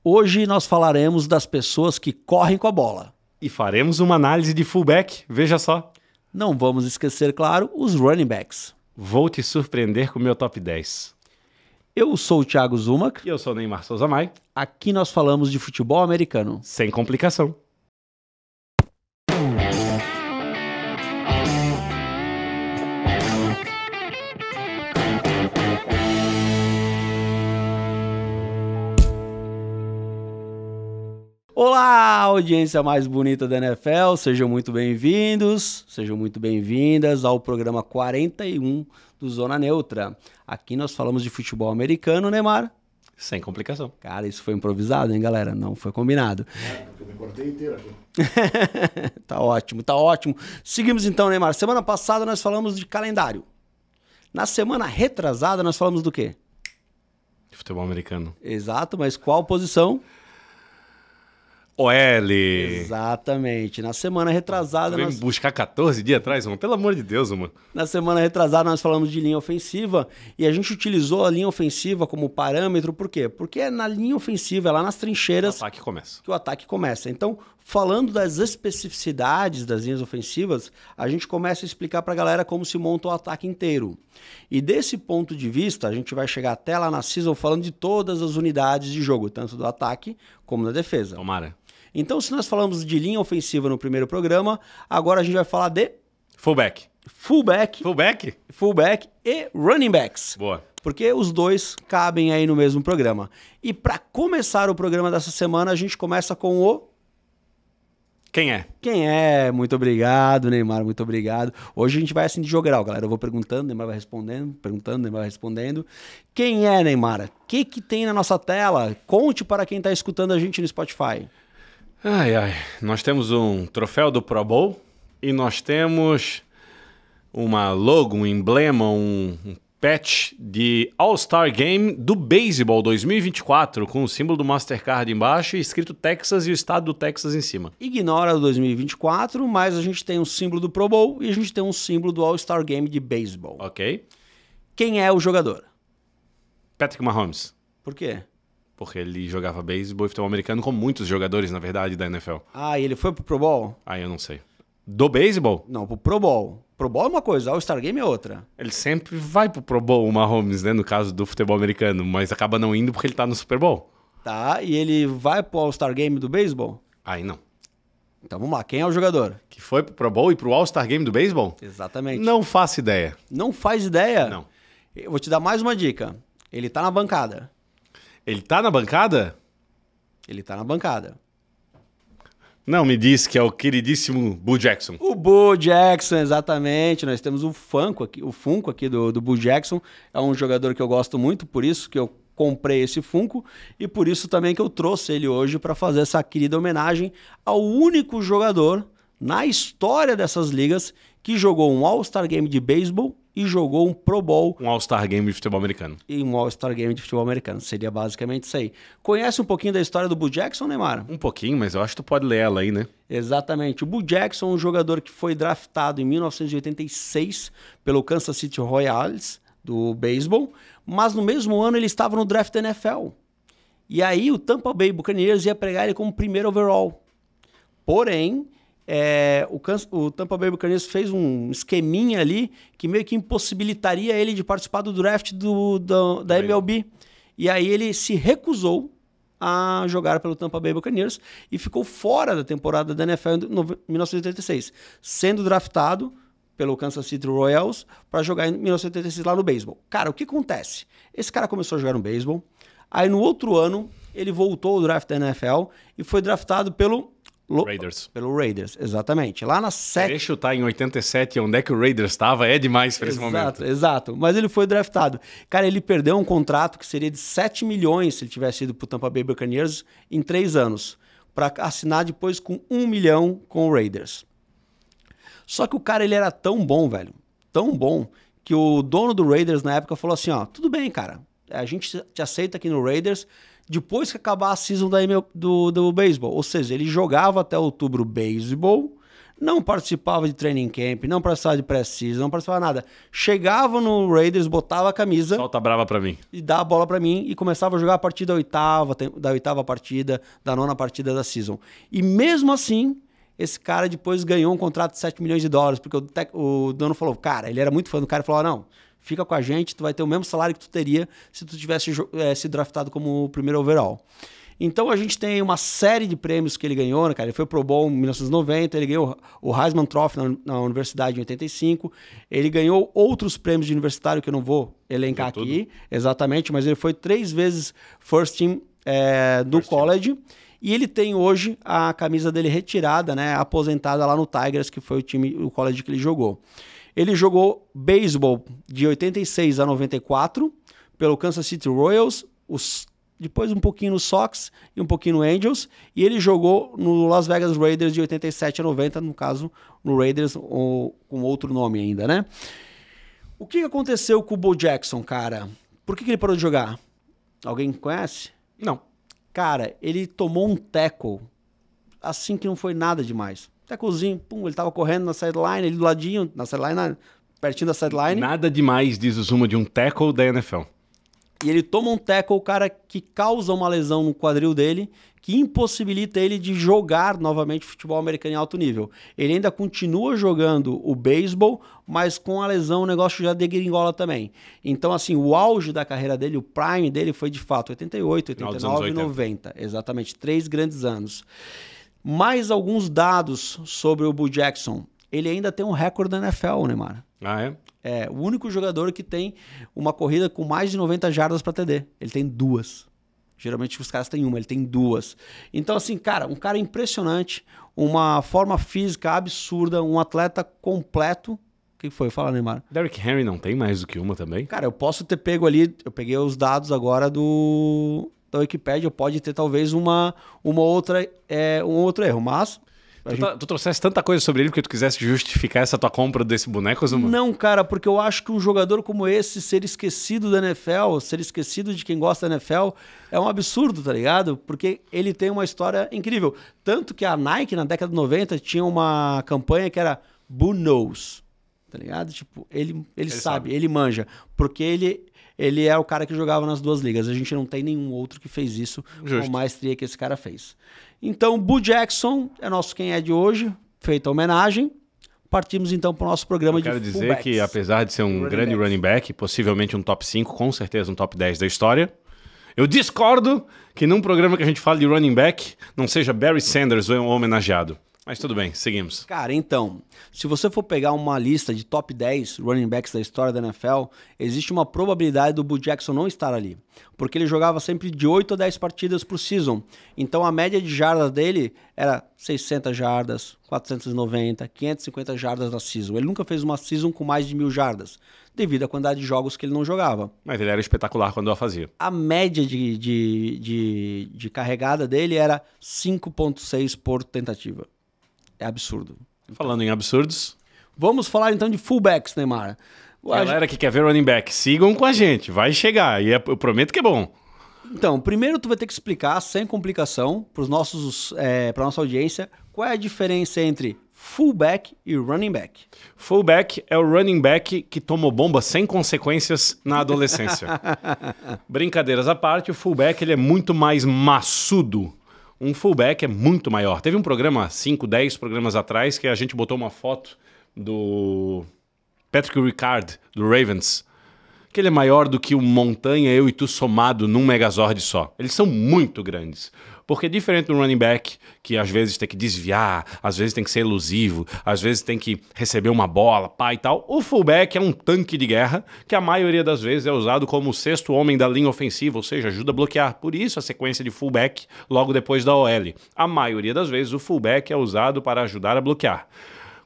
Hoje nós falaremos das pessoas que correm com a bola. E faremos uma análise de fullback, veja só. Não vamos esquecer, claro, os running backs. Vou te surpreender com o meu top 10. Eu sou o Thiago Zumac. E eu sou o Neymar Souza Mai. Aqui nós falamos de futebol americano. Sem complicação. Olá, audiência mais bonita da NFL, sejam muito bem-vindos, sejam muito bem-vindas ao programa 41 do Zona Neutra. Aqui nós falamos de futebol americano, Neymar. Sem complicação. Cara, isso foi improvisado, hein, galera? Não foi combinado. Eu me cortei inteiro aqui. Tá ótimo, tá ótimo. Seguimos então, Neymar. Semana passada nós falamos de calendário. Na semana retrasada nós falamos do quê? De futebol americano. Exato, mas qual posição? OL. Exatamente. Na semana retrasada Vem buscar 14 dias atrás, mano. Pelo amor de Deus, mano. Na semana retrasada nós falamos de linha ofensiva e a gente utilizou a linha ofensiva como parâmetro, por quê? Porque é na linha ofensiva, é lá nas trincheiras O ataque começa. que o ataque começa. Então, falando das especificidades das linhas ofensivas, a gente começa a explicar para a galera como se monta o ataque inteiro. E desse ponto de vista, a gente vai chegar até lá na season falando de todas as unidades de jogo, tanto do ataque como da defesa. Tomara. Então, se nós falamos de linha ofensiva no primeiro programa, agora a gente vai falar de Fullback. fullback e running backs. Boa. Porque os dois cabem aí no mesmo programa. E para começar o programa dessa semana, a gente começa com o... Quem é? Quem é? Muito obrigado, Neymar, muito obrigado. Hoje a gente vai assim de jogo geral, galera. Eu vou perguntando, Neymar vai respondendo, perguntando, Neymar vai respondendo. Quem é, Neymar? O que tem na nossa tela? Conte para quem está escutando a gente no Spotify. Ai. Nós temos um troféu do Pro Bowl e nós temos uma logo, um emblema, um patch de All-Star Game do Baseball 2024 com o símbolo do Mastercard embaixo e escrito Texas e o estado do Texas em cima. Ignora o 2024, mas a gente tem um símbolo do Pro Bowl e a gente tem um símbolo do All-Star Game de Baseball. Ok. Quem é o jogador? Patrick Mahomes. Por quê? Porque ele jogava beisebol e futebol americano como muitos jogadores, na verdade, da NFL. Ah, e ele foi pro Pro Bowl? Ah, eu não sei. Do beisebol? Não, pro Pro Bowl. Pro Bowl é uma coisa, All-Star Game é outra. Ele sempre vai pro Pro Bowl, o Mahomes, né? No caso do futebol americano, mas acaba não indo porque ele tá no Super Bowl. Tá, e ele vai pro All-Star Game do beisebol? Aí não. Então vamos lá, quem é o jogador? Que foi pro Pro Bowl e pro All-Star Game do beisebol? Exatamente. Não faço ideia. Não faz ideia? Não. Eu vou te dar mais uma dica. Ele tá na bancada. Ele tá na bancada? Ele tá na bancada. Não, me diz que é o queridíssimo Bo Jackson. O Bo Jackson, exatamente. Nós temos o Funko aqui do Bo Jackson. É um jogador que eu gosto muito, por isso que eu comprei esse Funko e por isso também que eu trouxe ele hoje para fazer essa querida homenagem ao único jogador na história dessas ligas que jogou um All-Star Game de beisebol e jogou um Pro Bowl. Um All-Star Game de futebol americano. E um All-Star Game de futebol americano. Seria basicamente isso aí. Conhece um pouquinho da história do Bo Jackson, Neymar? Um pouquinho, mas eu acho que tu pode ler ela aí, né? Exatamente. O Bo Jackson é um jogador que foi draftado em 1986 pelo Kansas City Royals, do beisebol, mas no mesmo ano ele estava no draft da NFL. E aí o Tampa Bay Buccaneers ia pegar ele como primeiro overall. Porém, o Tampa Bay Buccaneers fez um esqueminha ali que meio que impossibilitaria ele de participar do draft da MLB. E aí ele se recusou a jogar pelo Tampa Bay Buccaneers e ficou fora da temporada da NFL em 1986, sendo draftado pelo Kansas City Royals para jogar em 1986 lá no beisebol. Cara, o que acontece? Esse cara começou a jogar no beisebol, aí no outro ano ele voltou ao draft da NFL e foi draftado pelo Raiders. Pelo Raiders, exatamente. Lá na Querer chutar em 87 onde é que o Raiders estava é demais para esse momento. Exato. Mas ele foi draftado. Cara, ele perdeu um contrato que seria de 7 milhões se ele tivesse ido pro Tampa Bay Buccaneers em 3 anos, para assinar depois com 1 milhão com o Raiders. Só que o cara, ele era tão bom, velho, tão bom, que o dono do Raiders na época falou assim, ó, tudo bem, cara, a gente te aceita aqui no Raiders depois que acabar a season do beisebol. Ou seja, ele jogava até outubro beisebol, Não participava de training camp, não participava de pré-season, não participava de nada. Chegava no Raiders, botava a camisa... Solta brava pra mim. E dava a bola pra mim e começava a jogar a partir da oitava partida, da 9ª partida da season. E mesmo assim, esse cara depois ganhou um contrato de 7 milhões de dólares, porque o dono falou, cara, ele era muito fã do cara, e falou, não, fica com a gente, tu vai ter o mesmo salário que tu teria se tu tivesse sido draftado como primeiro overall. Então a gente tem uma série de prêmios que ele ganhou, né, cara? Ele foi pro Bowl em 1990, ele ganhou o Heisman Trophy na universidade em 85, ele ganhou outros prêmios de universitário que eu não vou elencar aqui, exatamente, mas ele foi 3 vezes First Team do college, e ele tem hoje a camisa dele retirada, né, aposentada lá no Tigers, que foi o college que ele jogou. Ele jogou beisebol de 86 a 94 pelo Kansas City Royals, depois um pouquinho no Sox e um pouquinho no Angels, e ele jogou no Las Vegas Raiders de 87 a 90, no caso, no Raiders com outro nome ainda, né? O que aconteceu com o Bo Jackson, cara? Por que ele parou de jogar? Alguém conhece? Não. Cara, ele tomou um tackle, assim que não foi nada demais. Tacklezinho, pum, ele tava correndo na sideline, ele do ladinho, na sideline, pertinho da sideline. Nada demais, diz o Zuma, de um tackle da NFL. E ele toma um tackle, cara, que causa uma lesão no quadril dele, que impossibilita ele de jogar novamente futebol americano em alto nível. Ele ainda continua jogando o beisebol, mas com a lesão o negócio já degringola também. Então, assim, o auge da carreira dele, o prime dele foi de fato 88, 89 e 90. Exatamente, 3 grandes anos. Mais alguns dados sobre o Bo Jackson. Ele ainda tem um recorde da NFL, Neymar. Ah, é? É o único jogador que tem uma corrida com mais de 90 jardas para TD. Ele tem 2. Geralmente os caras têm uma, ele tem 2. Então, assim, cara, um cara impressionante, uma forma física absurda, um atleta completo. O que foi? Fala, Neymar. Derrick Henry não tem mais do que uma também? Cara, eu posso ter pego ali, eu peguei os dados agora da Wikipédia, pode ter talvez um outro erro, mas... Tu trouxesse tanta coisa sobre ele porque tu quisesse justificar essa tua compra desse boneco, Zuma? Não, cara, porque eu acho que um jogador como esse ser esquecido da NFL, ser esquecido de quem gosta da NFL, é um absurdo, tá ligado? Porque ele tem uma história incrível. Tanto que a Nike, na década de 90, tinha uma campanha que era Boo Knows, tá ligado? Tipo, ele sabe, ele manja. Porque ele é o cara que jogava nas 2 ligas. A gente não tem nenhum outro que fez isso com a maestria que esse cara fez. Então, Bo Jackson é nosso quem é de hoje, feita a homenagem. Partimos então para o nosso programa de fullbacks. Quero dizer que, apesar de ser um grande running back, possivelmente um top 5, com certeza um top 10 da história, eu discordo que num programa que a gente fala de running back não seja Barry Sanders o homenageado. Mas tudo bem, seguimos. Cara, então, se você for pegar uma lista de top 10 running backs da história da NFL, existe uma probabilidade do Bo Jackson não estar ali. Porque ele jogava sempre de 8 a 10 partidas por season. Então a média de jardas dele era 600 jardas, 490, 550 jardas na season. Ele nunca fez uma season com mais de 1.000 jardas, devido à quantidade de jogos que ele não jogava. Mas ele era espetacular quando a fazia. A média de carregada dele era 5,6 por tentativa. É absurdo. Falando em absurdos... Vamos falar então de fullbacks, Neymar. Galera que quer ver running back, sigam com a gente. Vai chegar. E eu prometo que é bom. Então, primeiro tu vai ter que explicar, sem complicação, para a nossa audiência, qual é a diferença entre fullback e running back. Fullback é o running back que tomou bomba sem consequências na adolescência. Brincadeiras à parte, o fullback ele é muito mais maçudo. Um fullback é muito maior. Teve um programa, 5, 10 programas atrás, que a gente botou uma foto do Patrick Ricard, do Ravens, que ele é maior do que um Montanha, eu e tu somado num Megazord só. Eles são muito grandes. Porque diferente do running back, que às vezes tem que desviar, às vezes tem que ser elusivo, às vezes tem que receber uma bola, pá e tal, o fullback é um tanque de guerra que a maioria das vezes é usado como o 6º homem da linha ofensiva, ou seja, ajuda a bloquear. Por isso a sequência de fullback logo depois da OL. A maioria das vezes o fullback é usado para ajudar a bloquear.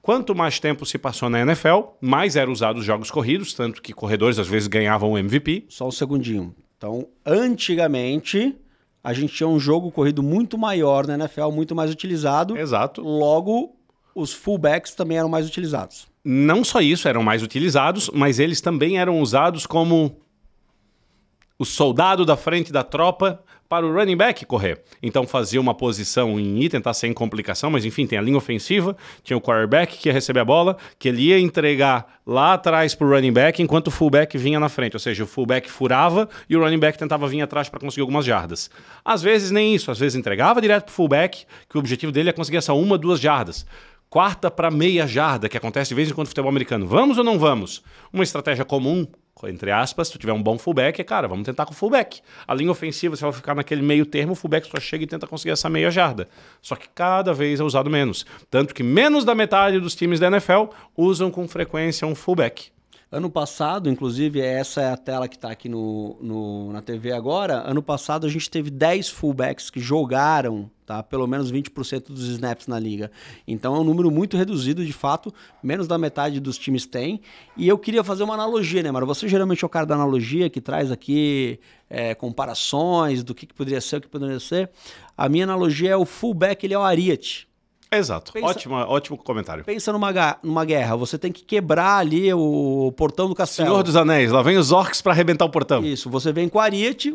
Quanto mais tempo se passou na NFL, mais era usado os jogos corridos, tanto que corredores às vezes ganhavam o MVP. Só um segundinho. Então, antigamente, a gente tinha um jogo corrido muito maior na NFL, muito mais utilizado. Exato. Logo, os fullbacks também eram mais utilizados. Não só isso eram mais utilizados, mas eles também eram usados como o soldado da frente da tropa para o running back correr. Então fazia uma posição em tentar sem complicação, mas enfim, tem a linha ofensiva, tinha o quarterback que ia receber a bola, que ele ia entregar lá atrás para o running back, enquanto o fullback vinha na frente. Ou seja, o fullback furava e o running back tentava vir atrás para conseguir algumas jardas. Às vezes nem isso, às vezes entregava direto para o fullback, que o objetivo dele é conseguir essa 1, 2 jardas. Quarta para meia jarda, que acontece de vez em quando no futebol americano. Vamos ou não vamos? Uma estratégia comum, entre aspas, se tu tiver um bom fullback, cara, vamos tentar com o fullback. A linha ofensiva, você vai ficar naquele meio termo, o fullback só chega e tenta conseguir essa meia jarda. Só que cada vez é usado menos. Tanto que menos da metade dos times da NFL usam com frequência um fullback. Ano passado, inclusive, essa é a tela que está aqui na TV agora. Ano passado a gente teve 10 fullbacks que jogaram, tá, pelo menos 20% dos snaps na liga. Então é um número muito reduzido, de fato, menos da metade dos times tem. E eu queria fazer uma analogia, né, Mara? Você geralmente é o cara da analogia que traz aqui comparações do que poderia ser, o que poderia ser. A minha analogia é o fullback, ele é o Ariete. Exato, ótimo comentário. Pensa numa guerra, você tem que quebrar ali o portão do castelo. Senhor dos Anéis, lá vem os orcs para arrebentar o portão. Isso, você vem com o Ariete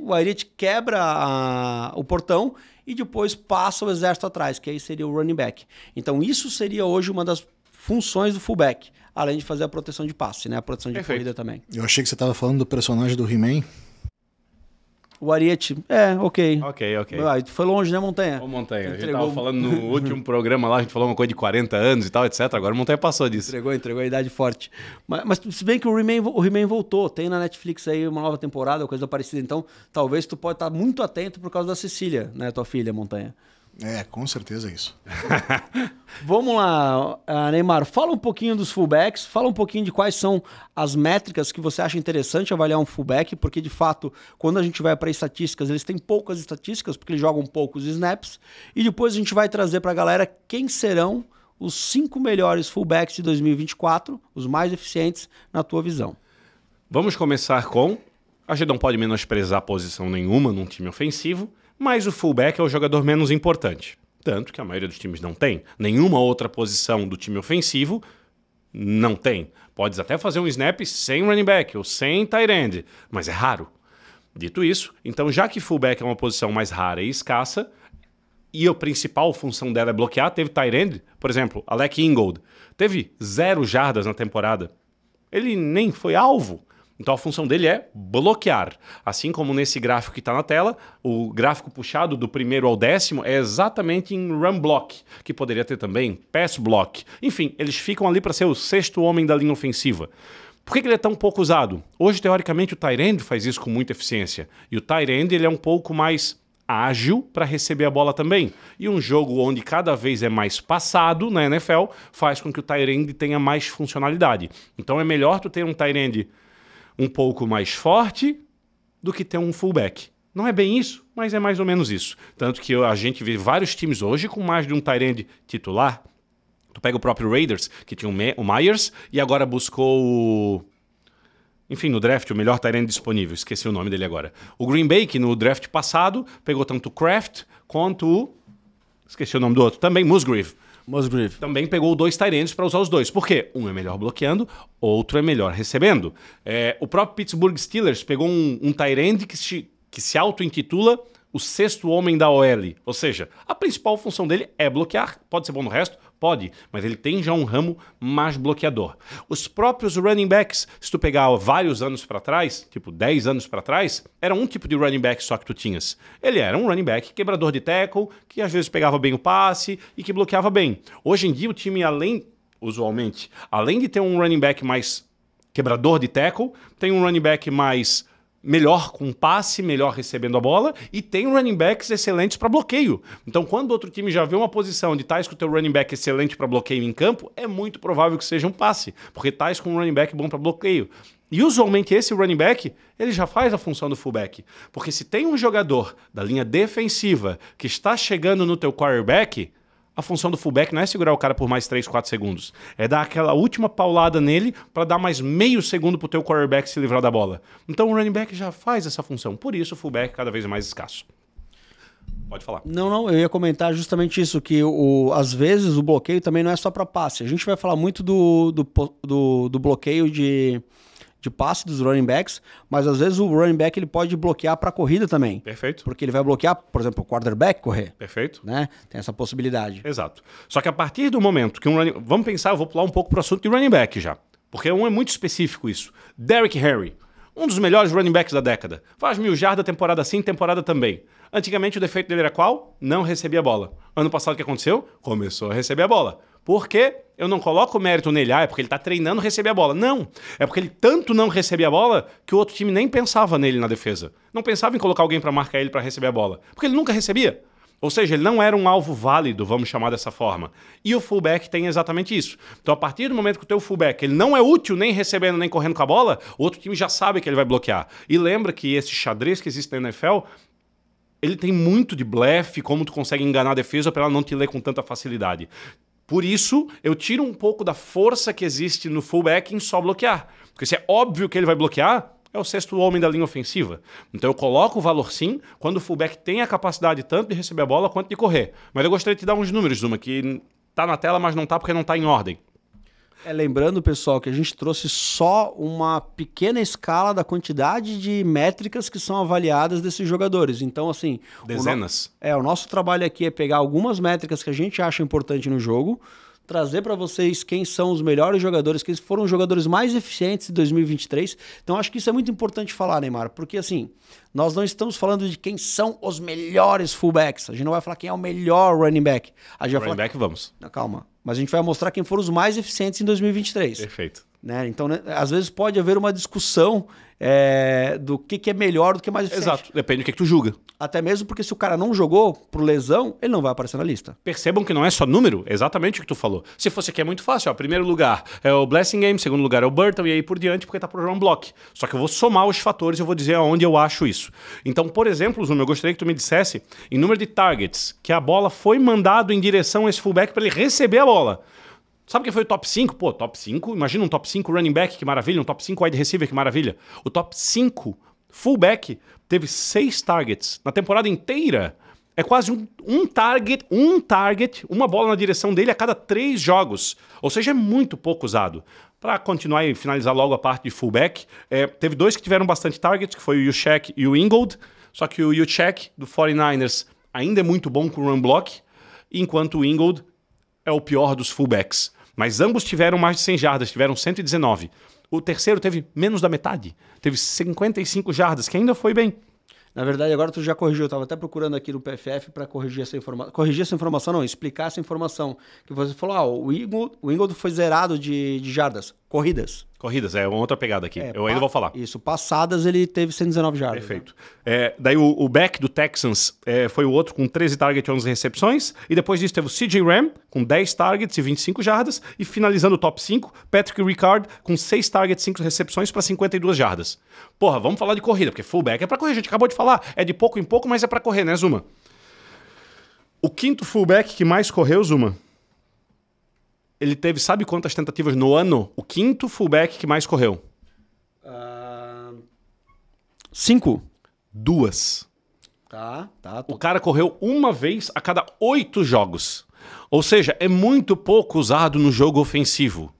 quebra o portão e depois passa o exército atrás, que aí seria o running back. Então isso seria hoje uma das funções do fullback, além de fazer a proteção de passe, né? A proteção de corrida também. Eu achei que você estava falando do personagem do He-Man. O Ariete, ok. Ok. Tu foi longe, né, Montanha? Ô, Montanha, a gente tava falando no último programa lá, a gente falou uma coisa de 40 anos e tal, etc. Agora o Montanha passou disso. Entregou a idade forte. Mas se bem que o He-Man voltou, tem na Netflix aí uma nova temporada, coisa parecida. Então, talvez tu pode estar muito atento por causa da Cecília, né, tua filha, Montanha. Com certeza é isso. Vamos lá, Neymar, fala um pouquinho dos fullbacks, fala um pouquinho de quais são as métricas que você acha interessante avaliar um fullback, porque de fato, quando a gente vai para estatísticas, eles têm poucas estatísticas, porque eles jogam poucos snaps, e depois a gente vai trazer para a galera quem serão os 5 melhores fullbacks de 2024, os mais eficientes na tua visão. Vamos começar com... A gente não pode menosprezar posição nenhuma num time ofensivo, mas o fullback é o jogador menos importante. Tanto que a maioria dos times não tem. Nenhuma outra posição do time ofensivo não tem. Podes até fazer um snap sem running back ou sem tight end, mas é raro. Dito isso, então já que fullback é uma posição mais rara e escassa, e a principal função dela é bloquear, teve tight end, por exemplo, Alec Ingold, teve 0 jardas na temporada. Ele nem foi alvo. Então a função dele é bloquear. Assim como nesse gráfico que está na tela, o gráfico puxado do 1º ao 10º é exatamente em run block, que poderia ter também pass block. Enfim, eles ficam ali para ser o 6º homem da linha ofensiva. Por que ele é tão pouco usado? Hoje, teoricamente, o tight end faz isso com muita eficiência. E o tight end ele é um pouco mais ágil para receber a bola também. E um jogo onde cada vez é mais passado na NFL faz com que o tight end tenha mais funcionalidade. Então é melhor tu ter um tight end um pouco mais forte do que ter um fullback. Não é bem isso, mas é mais ou menos isso. Tanto que a gente vê vários times hoje com mais de um tight end titular. Tu pega o próprio Raiders, que tinha o Myers, e agora buscou enfim, no draft, o melhor tight end disponível. Esqueci o nome dele agora. O Green Bay, que no draft passado, pegou tanto o Kraft quanto o... Esqueci o nome do outro. Também Musgrave. Também pegou 2 tight ends para usar os dois. Por quê? Um é melhor bloqueando, outro é melhor recebendo. O próprio Pittsburgh Steelers pegou um tight end que se auto-intitula o 6º homem da OL. Ou seja, a principal função dele é bloquear. Pode ser bom no resto? Pode, mas ele tem já um ramo mais bloqueador. Os próprios running backs, se tu pegar vários anos para trás, tipo 10 anos para trás, era um tipo de running back só que tu tinhas. Ele era um running back quebrador de tackle, que às vezes pegava bem o passe e que bloqueava bem. Hoje em dia o time, usualmente, além de ter um running back mais quebrador de tackle, tem um running back mais melhor com passe, melhor recebendo a bola, e tem running backs excelentes para bloqueio. Então, quando outro time já vê uma posição de tais com o teu running back excelente para bloqueio em campo, é muito provável que seja um passe, porque tais com um running back bom para bloqueio. E usualmente esse running back, ele já faz a função do fullback. Porque se tem um jogador da linha defensiva que está chegando no teu quarterback, a função do fullback não é segurar o cara por mais 3, 4 segundos. É dar aquela última paulada nele para dar mais meio segundo pro teu quarterback se livrar da bola. Então o running back já faz essa função. Por isso o fullback cada vez é mais escasso. Pode falar. Não, eu ia comentar justamente isso, que às vezes o bloqueio também não é só para passe. A gente vai falar muito do bloqueio de de passe dos running backs, mas às vezes o running back ele pode bloquear para corrida também. Perfeito. Porque ele vai bloquear, por exemplo, o quarterback correr. Perfeito. Né? Tem essa possibilidade. Exato. Só que a partir do momento que Vamos pensar, eu vou pular um pouco para o assunto de running back já. Porque é muito específico isso. Derrick Henry, um dos melhores running backs da década. Faz 1000 jardas temporada sim, temporada também. Antigamente o defeito dele era qual? Não recebia a bola. Ano passado o que aconteceu? Começou a receber a bola. Por quê? Eu não coloco o mérito nele, é porque ele está treinando receber a bola. Não, é porque ele tanto não recebia a bola que o outro time nem pensava nele na defesa. Não pensava em colocar alguém para marcar ele para receber a bola. Porque ele nunca recebia. Ou seja, ele não era um alvo válido, vamos chamar dessa forma. E o fullback tem exatamente isso. Então, a partir do momento que o teu fullback ele não é útil nem recebendo nem correndo com a bola, o outro time já sabe que ele vai bloquear. E lembra que esse xadrez que existe na NFL, ele tem muito de blefe, como tu consegue enganar a defesa para ela não te ler com tanta facilidade. Por isso, eu tiro um pouco da força que existe no fullback em só bloquear. Porque se é óbvio que ele vai bloquear, é o sexto homem da linha ofensiva. Então eu coloco o valor sim, quando o fullback tem a capacidade tanto de receber a bola quanto de correr. Mas eu gostaria de te dar uns números, Zuma, que tá na tela, mas não tá porque não tá em ordem. Lembrando, pessoal, que a gente trouxe só uma pequena escala da quantidade de métricas que são avaliadas desses jogadores. Então, assim... Dezenas. O nosso trabalho aqui é pegar algumas métricas que a gente acha importante no jogo, trazer para vocês quem são os melhores jogadores, quem foram os jogadores mais eficientes de 2023. Então, acho que isso é muito importante falar, Neymar, porque, assim, nós não estamos falando de quem são os melhores fullbacks. A gente não vai falar quem é o melhor running back. A gente vai running back, vamos. Não, calma. Mas a gente vai mostrar quem foram os mais eficientes em 2023. Perfeito. Né? Então, né, às vezes pode haver uma discussão do que é melhor do que mais eficiente. Exato, depende do que tu julga. Até mesmo porque se o cara não jogou por lesão, ele não vai aparecer na lista. Percebam que não é só número, exatamente o que tu falou. Se fosse aqui é muito fácil, ó, primeiro lugar é o Blessing Game, segundo lugar é o Burton e aí por diante porque tá por um block. Só que eu vou somar os fatores e eu vou dizer aonde eu acho isso. Então, por exemplo, Zuma, eu gostaria que tu me dissesse em número de targets que a bola foi mandado em direção a esse fullback para ele receber a bola. Sabe quem foi o top 5? Pô, top 5, imagina um top 5 running back, que maravilha, um top 5 wide receiver, que maravilha. O top 5 fullback teve 6 targets na temporada inteira. É quase um target, uma bola na direção dele a cada 3 jogos. Ou seja, é muito pouco usado. Para continuar e finalizar logo a parte de fullback, teve 2 que tiveram bastante targets, que foi o Juszczyk e o Ingold. Só que o Juszczyk, do 49ers, ainda é muito bom com o run block, enquanto o Ingold é o pior dos fullbacks. Mas ambos tiveram mais de 100 jardas, tiveram 119. O terceiro teve menos da metade. Teve 55 jardas, que ainda foi bem. Na verdade, agora tu já corrigiu. Eu estava até procurando aqui no PFF para corrigir essa informação. Corrigir essa informação não, explicar essa informação. Que você falou, o Ingold foi zerado de jardas. Corridas, é uma outra pegada aqui. Eu ainda vou falar. Isso, passadas ele teve 119 jardas. Perfeito. Né? Daí o back do Texans foi o outro com 13 targets e 11 recepções. E depois disso teve o CJ Ram com 10 targets e 25 jardas. E finalizando o top 5, Patrick Ricard com 6 targets e 5 recepções para 52 jardas. Porra, vamos falar de corrida, porque fullback é para correr. A gente acabou de falar. É de pouco em pouco, mas é para correr, né, Zuma? O quinto fullback que mais correu, Zuma, ele teve, sabe quantas tentativas no ano? O quinto fullback que mais correu. 5. 2. Tá. O cara correu uma vez a cada 8 jogos. Ou seja, é muito pouco usado no jogo ofensivo.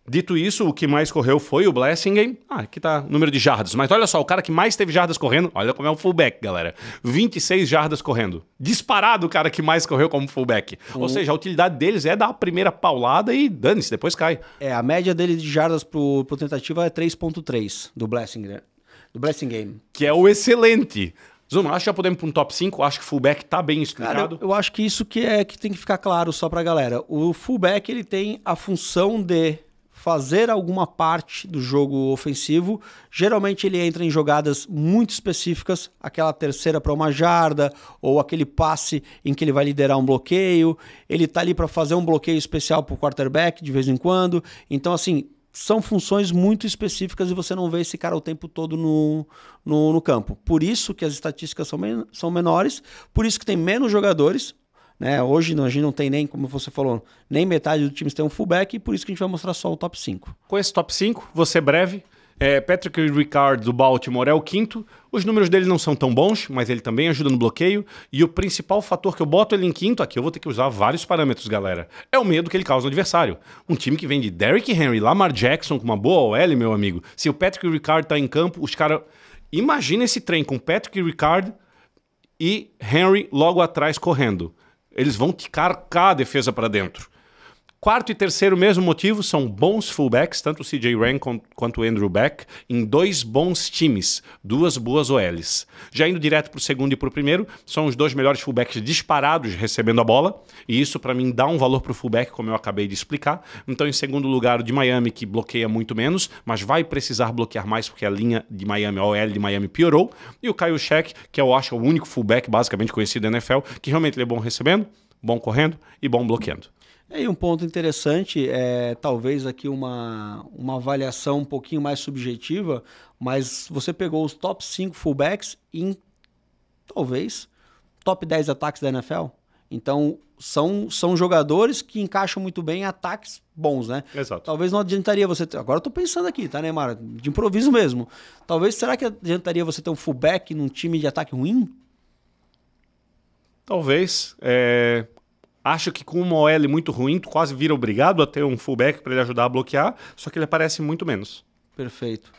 Dito isso, o que mais correu foi o Blessing Game. Aqui tá o número de jardas. Mas olha só, o cara que mais teve jardas correndo, olha como é o fullback, galera. 26 jardas correndo. Disparado o cara que mais correu como fullback. Ou seja, a utilidade deles é dar a primeira paulada e dane-se, depois cai. A média dele de jardas por tentativa é 3.3 do Blessing Game. Que é o excelente. Zuma, acho que já podemos ir para um top 5. Acho que o fullback tá bem explicado. Cara, eu acho que isso que tem que ficar claro só pra galera. O fullback ele tem a função de fazer alguma parte do jogo ofensivo. Geralmente ele entra em jogadas muito específicas, aquela terceira para uma jarda, ou aquele passe em que ele vai liderar um bloqueio. Ele tá ali para fazer um bloqueio especial para o quarterback de vez em quando. Então, assim, são funções muito específicas e você não vê esse cara o tempo todo no campo. Por isso que as estatísticas são menores, por isso que tem menos jogadores. Né? Hoje a gente não tem nem, como você falou, nem metade do time tem um fullback e por isso que a gente vai mostrar só o top 5. Com esse top 5, vou ser breve. Patrick Ricard do Baltimore é o quinto. Os números dele não são tão bons, mas ele também ajuda no bloqueio. E o principal fator que eu boto ele em quinto, aqui eu vou ter que usar vários parâmetros, galera, é o medo que ele causa no adversário. Um time que vem de Derrick Henry, Lamar Jackson com uma boa OL, meu amigo. Se o Patrick Ricard tá em campo, os caras... Imagina esse trem com Patrick Ricard e Henry logo atrás correndo. Eles vão carcar a defesa para dentro. Quarto e terceiro, mesmo motivo, são bons fullbacks, tanto o CJ Wren quanto o Andrew Beck, em 2 bons times, 2 boas OLs. Já indo direto para o segundo e para o primeiro, são os 2 melhores fullbacks disparados recebendo a bola, e isso para mim dá um valor para o fullback, como eu acabei de explicar. Então, em segundo lugar, o de Miami, que bloqueia muito menos, mas vai precisar bloquear mais porque a linha de Miami, a OL de Miami piorou. E o Kyle Shaq, que eu acho o único fullback basicamente conhecido da NFL, que realmente ele é bom recebendo, bom correndo e bom bloqueando. E um ponto interessante é talvez aqui uma avaliação um pouquinho mais subjetiva, mas você pegou os top 5 fullbacks em talvez top 10 ataques da NFL. Então são jogadores que encaixam muito bem em ataques bons, né? Exato. Talvez não adiantaria você ter... Agora eu tô pensando aqui, tá, Neymar? De improviso mesmo. Talvez, será que adiantaria você ter um fullback num time de ataque ruim? Talvez. Acho que com uma OL muito ruim, tu quase vira obrigado a ter um fullback para ele ajudar a bloquear, só que ele aparece muito menos. Perfeito.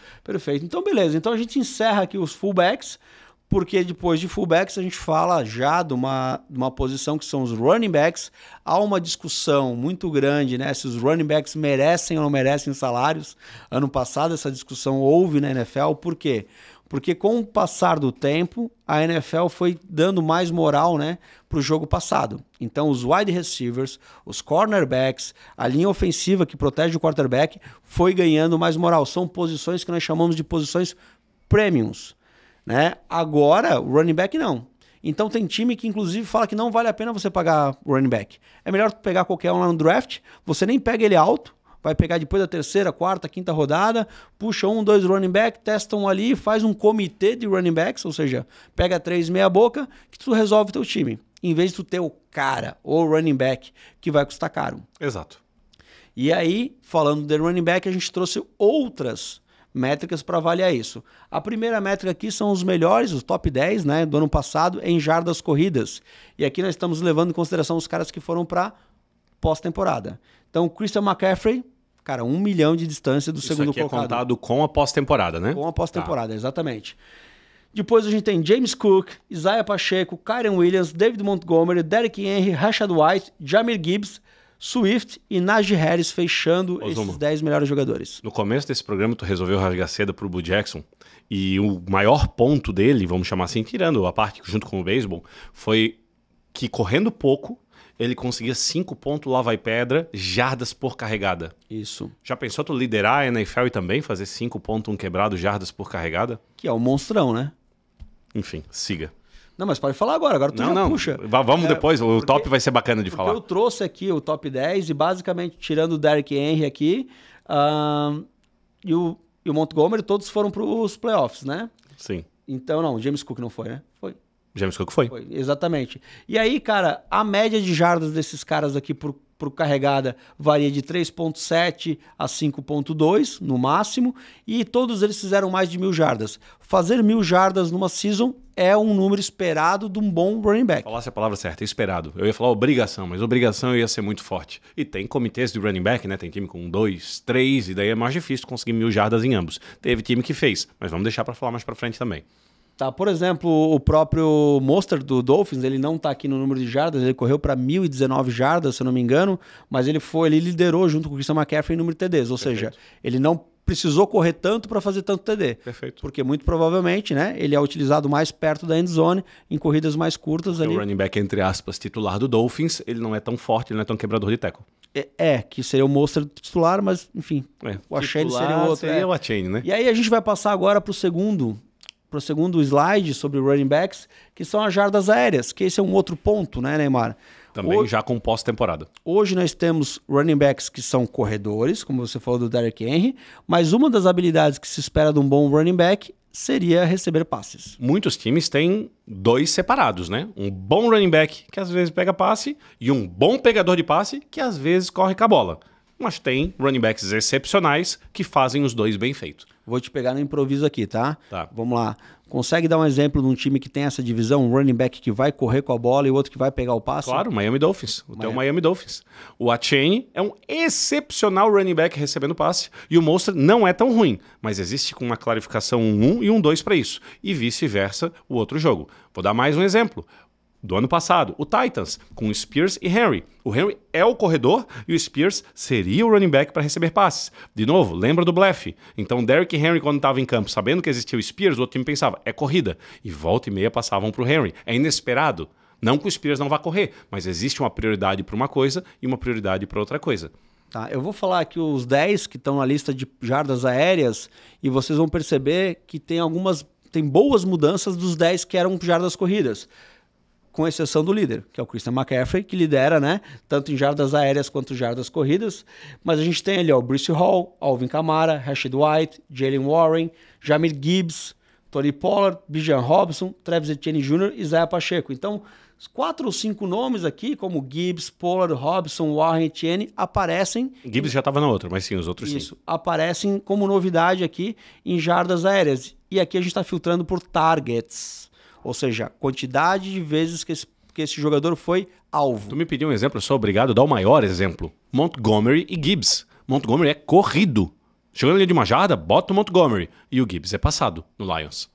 Então, beleza. Então, a gente encerra aqui os fullbacks, porque depois de fullbacks a gente fala já de uma posição que são os running backs. Há uma discussão muito grande, né, se os running backs merecem ou não merecem salários. Ano passado essa discussão houve na NFL. Por quê? Porque com o passar do tempo, a NFL foi dando mais moral, né, para o jogo passado. Então, os wide receivers, os cornerbacks, a linha ofensiva que protege o quarterback foi ganhando mais moral. São posições que nós chamamos de posições premiums, né? Agora, o running back não. Então, tem time que, inclusive, fala que não vale a pena você pagar o running back. É melhor pegar qualquer um lá no draft, você nem pega ele alto, vai pegar depois da terceira, quarta, quinta rodada, puxa 1, 2 running back, testa um ali, faz um comitê de running backs, ou seja, pega 3 meia boca, que tu resolve teu time. Em vez de tu ter o cara, ou running back, que vai custar caro. Exato. E aí, falando de running back, a gente trouxe outras métricas para avaliar isso. A primeira métrica aqui são os melhores, os top 10, né, do ano passado em jardas corridas. E aqui nós estamos levando em consideração os caras que foram para pós-temporada. Então, o Christian McCaffrey, cara, 1 milhão de distância do segundo colocado. Isso aqui é contado com a pós-temporada, né? Com a pós-temporada, exatamente. Depois a gente tem James Cook, Isaiah Pacheco, Kyren Williams, David Montgomery, Derrick Henry, Rashad White, Jahmyr Gibbs, Swift e Najee Harris fechando esses 10 melhores jogadores. No começo desse programa, tu resolveu rasgar seda pro Bo Jackson e o maior ponto dele, vamos chamar assim, tirando a parte junto com o beisebol, foi que correndo pouco, ele conseguia 5 pontos lá vai pedra, jardas por carregada. Isso. Já pensou tu liderar a NFL e também fazer 5 pontos, 1 quebrado, jardas por carregada? Que é um monstrão, né? Enfim, siga. Não, mas pode falar agora tu já puxa. Vamos depois, o top vai ser bacana de falar. Eu trouxe aqui o top 10 e basicamente, tirando o Derrick Henry aqui, e o Montgomery, todos foram para os playoffs, né? Sim. Então, não, o James Cook não foi, né? Foi. James Cook foi. Exatamente. E aí, cara, a média de jardas desses caras aqui por carregada varia de 3.7 a 5.2 no máximo, e todos eles fizeram mais de 1.000 jardas. Fazer 1.000 jardas numa season é um número esperado de um bom running back. Falasse a palavra certa, esperado. Eu ia falar obrigação, mas obrigação ia ser muito forte. E tem comitês de running back, né? Tem time com 2, 3, e daí é mais difícil conseguir 1.000 jardas em ambos. Teve time que fez, mas vamos deixar para falar mais para frente também. Tá, por exemplo, o próprio Mostert do Dolphins, ele não tá aqui no número de jardas, ele correu para 1.019 jardas, se eu não me engano, mas ele liderou junto com o Christian McCaffrey em número de TDs, ou seja, ele não precisou correr tanto para fazer tanto TD. Perfeito. Porque muito provavelmente, né, ele é utilizado mais perto da end zone, em corridas mais curtas ali. O running back, entre aspas, titular do Dolphins, ele não é tão forte, ele não é tão quebrador de tackle. Que seria o Mostert titular, mas enfim, o Achane seria o outro. Seria o Achane, né? E aí a gente vai passar agora para o segundo slide sobre running backs, que são as jardas aéreas, que esse é um outro ponto, né, Neymar? Também já com pós-temporada. Hoje nós temos running backs que são corredores, como você falou do Derrick Henry, mas uma das habilidades que se espera de um bom running back seria receber passes. Muitos times têm 2 separados, né? Um bom running back que às vezes pega passe e um bom pegador de passe que às vezes corre com a bola. Mas tem running backs excepcionais que fazem os 2 bem feitos. Vou te pegar no improviso aqui, tá? Tá. Vamos lá. Consegue dar um exemplo de um time que tem essa divisão, um running back que vai correr com a bola e o outro que vai pegar o passe? Claro, Miami Dolphins. O Miami Dolphins. O Achane é um excepcional running back recebendo passe e o Mostert não é tão ruim, mas existe uma clarificação 1 e 2 para isso. E vice-versa o outro jogo. Vou dar mais um exemplo. Do ano passado, o Titans, com Spears e Henry. O Henry é o corredor e o Spears seria o running back para receber passes. De novo, lembra do blefe. Então, Derrick Henry, quando estava em campo, sabendo que existia o Spears, o outro time pensava, é corrida. E volta e meia passavam para o Henry. É inesperado. Não que o Spears não vá correr, mas existe uma prioridade para uma coisa e uma prioridade para outra coisa. Tá, eu vou falar aqui os 10 que estão na lista de jardas aéreas e vocês vão perceber que tem boas mudanças dos 10 que eram jardas corridas. Com exceção do líder, que é o Christian McCaffrey, que lidera, né? Tanto em jardas aéreas quanto jardas corridas. Mas a gente tem ali, ó, o Breece Hall, Alvin Kamara, Rashid White, Jalen Warren, Jahmyr Gibbs, Tony Pollard, Bijan Robinson, Travis Etienne Jr. e Isaiah Pacheco. Então, 4 ou 5 nomes aqui, como Gibbs, Pollard, Robinson, Warren, Etienne, aparecem... Gibbs já estava na outra, mas sim, os outros isso, sim. Aparecem como novidade aqui em jardas aéreas. E aqui a gente está filtrando por targets. Ou seja, quantidade de vezes que esse jogador foi alvo. Tu me pediu um exemplo, eu sou obrigado a dar o maior exemplo. Montgomery e Gibbs. Montgomery é corrido. Chegando ali de uma jarda, bota o Montgomery. E o Gibbs é passado no Lions.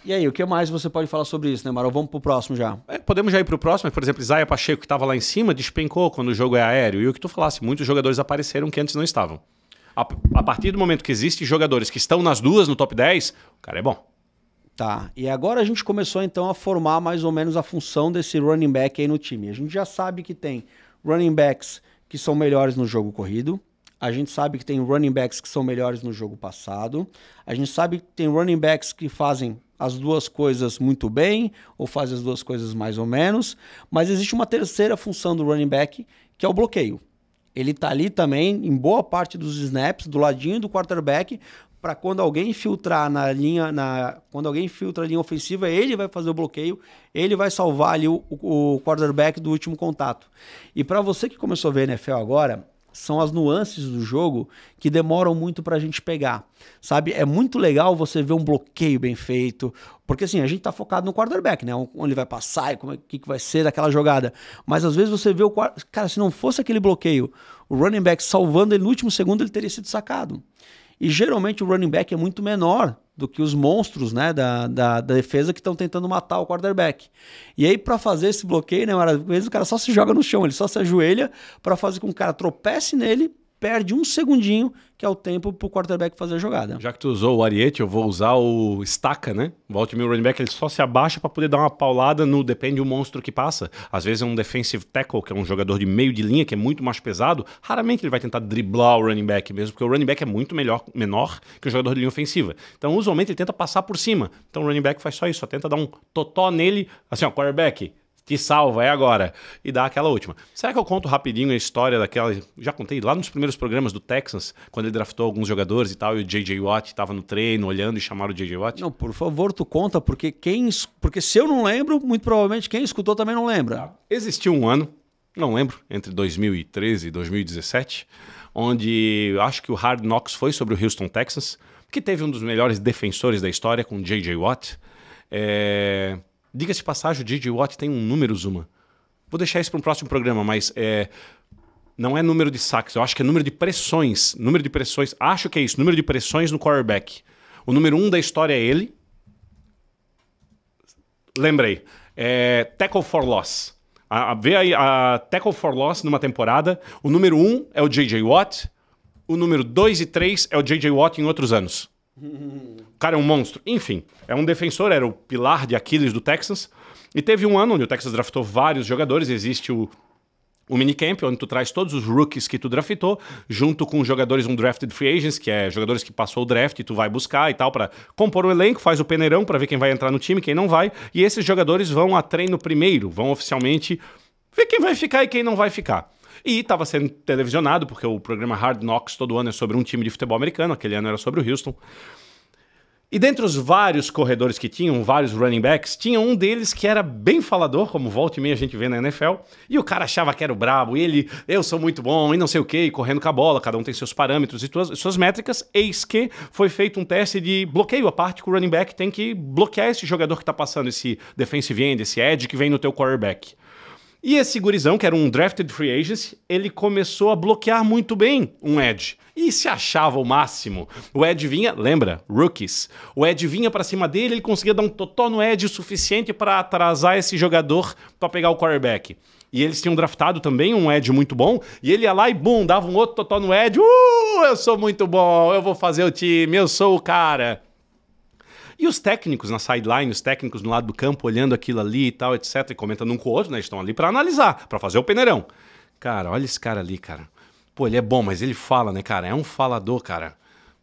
E aí, o que mais você pode falar sobre isso, né, Maro? Vamos pro próximo já. Podemos já ir pro próximo. Por exemplo, Isaiah Pacheco, que estava lá em cima, despencou quando o jogo é aéreo. E o que tu falasse, muitos jogadores apareceram que antes não estavam. A partir do momento que existem jogadores que estão nas duas no top 10, o cara é bom. Tá, e agora a gente começou então a formar mais ou menos a função desse running back aí no time. A gente já sabe que tem running backs que são melhores no jogo corrido, a gente sabe que tem running backs que são melhores no jogo passado, a gente sabe que tem running backs que fazem as duas coisas muito bem ou fazem as duas coisas mais ou menos, mas existe uma terceira função do running back que é o bloqueio. Ele tá ali também em boa parte dos snaps, do ladinho do quarterback, para quando alguém infiltrar quando alguém infiltra a linha ofensiva, ele vai fazer o bloqueio, ele vai salvar ali o quarterback do último contato. E para você que começou a ver NFL agora, são as nuances do jogo que demoram muito para a gente pegar, sabe? É muito legal você ver um bloqueio bem feito, porque assim, a gente tá focado no quarterback, né? Onde ele vai passar e o que vai ser daquela jogada. Mas às vezes você vê cara, se não fosse aquele bloqueio, o running back salvando ele no último segundo, ele teria sido sacado. E geralmente o running back é muito menor do que os monstros, né, da defesa que estão tentando matar o quarterback. E aí, para fazer esse bloqueio, né, às vezes o cara só se joga no chão, ele só se ajoelha para fazer com que o cara tropece nele, perde um segundinho, que é o tempo pro quarterback fazer a jogada. Já que tu usou o ariete, eu vou usar o estaca, né? Volte meu running back, ele só se abaixa para poder dar uma paulada no depende do monstro que passa. Às vezes é um defensive tackle, que é um jogador de meio de linha, que é muito mais pesado. Raramente ele vai tentar driblar o running back mesmo, porque o running back é muito menor que o jogador de linha ofensiva. Então, usualmente, ele tenta passar por cima. Então, o running back faz só isso, só tenta dar um totó nele, assim, ó, quarterback, te salva, é agora. E dá aquela última. Será que eu conto rapidinho a história daquela... Já contei lá nos primeiros programas do Texans, quando ele draftou alguns jogadores e tal, e o J.J. Watt estava no treino, olhando e chamaram o J.J. Watt? Não, por favor, tu conta, porque se eu não lembro, muito provavelmente quem escutou também não lembra. Existiu um ano, não lembro, entre 2013 e 2017, onde acho que o Hard Knocks foi sobre o Houston Texans, que teve um dos melhores defensores da história, com o J.J. Watt. Diga-se de passagem, o J.J. Watt tem um número, Zuma. Vou deixar isso para um próximo programa, mas não é número de sacks, eu acho que é número de pressões. Número de pressões, acho que é isso, número de pressões no quarterback. O número 1 da história é ele. Lembrei. Tackle for loss. Vê aí a tackle for loss numa temporada. O número 1 é o J.J. Watt. O número 2 e 3 é o J.J. Watt em outros anos. O cara é um monstro. Enfim, é um defensor, era o pilar de Aquiles do Texans. E teve um ano onde o Texas draftou vários jogadores. Existe o minicamp, onde tu traz todos os rookies que tu draftou, junto com jogadores undrafted free agents, que é jogadores que passou o draft e tu vai buscar e tal, para compor o elenco, faz o peneirão para ver quem vai entrar no time, quem não vai. E esses jogadores vão a treino primeiro, vão oficialmente ver quem vai ficar e quem não vai ficar. E estava sendo televisionado, porque o programa Hard Knocks todo ano é sobre um time de futebol americano, aquele ano era sobre o Houston. E dentre os vários corredores que tinham, vários running backs, tinha um deles que era bem falador, como volta e meia a gente vê na NFL, e o cara achava que era o brabo, e ele, eu sou muito bom, e não sei o quê, e correndo com a bola, cada um tem seus parâmetros e suas métricas, eis que foi feito um teste de bloqueio, a parte que o running back tem que bloquear esse jogador que tá passando, esse defensive end, esse edge que vem no teu quarterback. E esse gurizão, que era um drafted free agent, ele começou a bloquear muito bem um edge. E se achava o máximo. O edge vinha, lembra? Rookies. O edge vinha pra cima dele, ele conseguia dar um totó no edge o suficiente para atrasar esse jogador para pegar o quarterback. E eles tinham draftado também um edge muito bom, e ele ia lá e bum, dava um outro totó no edge. Eu sou muito bom, eu vou fazer o time, eu sou o cara. E os técnicos na sideline, os técnicos no lado do campo, olhando aquilo ali e tal, etc, e comentando um com o outro, né? Estão ali pra analisar, pra fazer o peneirão. Cara, olha esse cara ali, cara. Pô, ele é bom, mas ele fala, né, cara? É um falador, cara.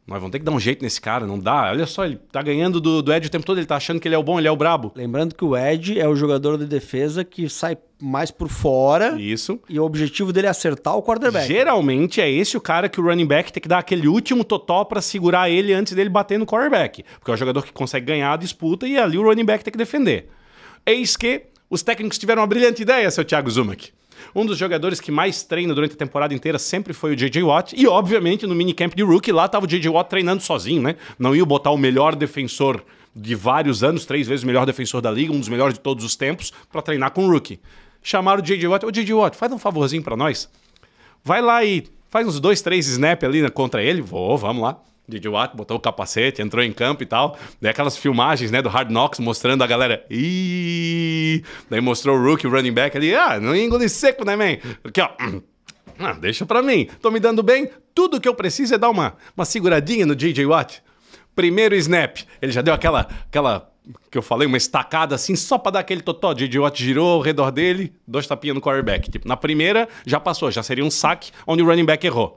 Nós vamos ter que dar um jeito nesse cara, não dá. Olha só, ele tá ganhando do Ed o tempo todo, ele tá achando que ele é o bom, ele é o brabo. Lembrando que o Ed é o jogador de defesa que sai mais por fora. Isso. E o objetivo dele é acertar o quarterback. Geralmente é esse o cara que o running back tem que dar aquele último totó pra segurar ele antes dele bater no quarterback. Porque é o jogador que consegue ganhar a disputa e ali o running back tem que defender. Eis que os técnicos tiveram uma brilhante ideia, seu Thiago Zumack. Um dos jogadores que mais treina durante a temporada inteira sempre foi o J.J. Watt. E, obviamente, no minicamp de rookie, lá estava o J.J. Watt treinando sozinho, né? Não ia botar o melhor defensor de vários anos, 3 vezes o melhor defensor da liga, um dos melhores de todos os tempos, para treinar com o rookie. Chamaram o J.J. Watt. Ô, J.J. Watt, faz um favorzinho para nós. Vai lá e faz uns 2, 3 snap ali contra ele. Vamos lá. J.J. Watt botou o capacete, entrou em campo e tal. Daí aquelas filmagens, né, do Hard Knocks mostrando a galera. Daí mostrou o rookie, o running back ali. Não ia engolir seco, né, man? Aqui, ó. Deixa pra mim. Tô me dando bem. Tudo que eu preciso é dar uma seguradinha no J.J. Watt. Primeiro snap. Ele já deu aquela que eu falei, uma estacada assim, só pra dar aquele totó. J.J. Watt girou ao redor dele, 2 tapinhas no quarterback. Tipo, na primeira, já passou. Já seria um saque onde o running back errou.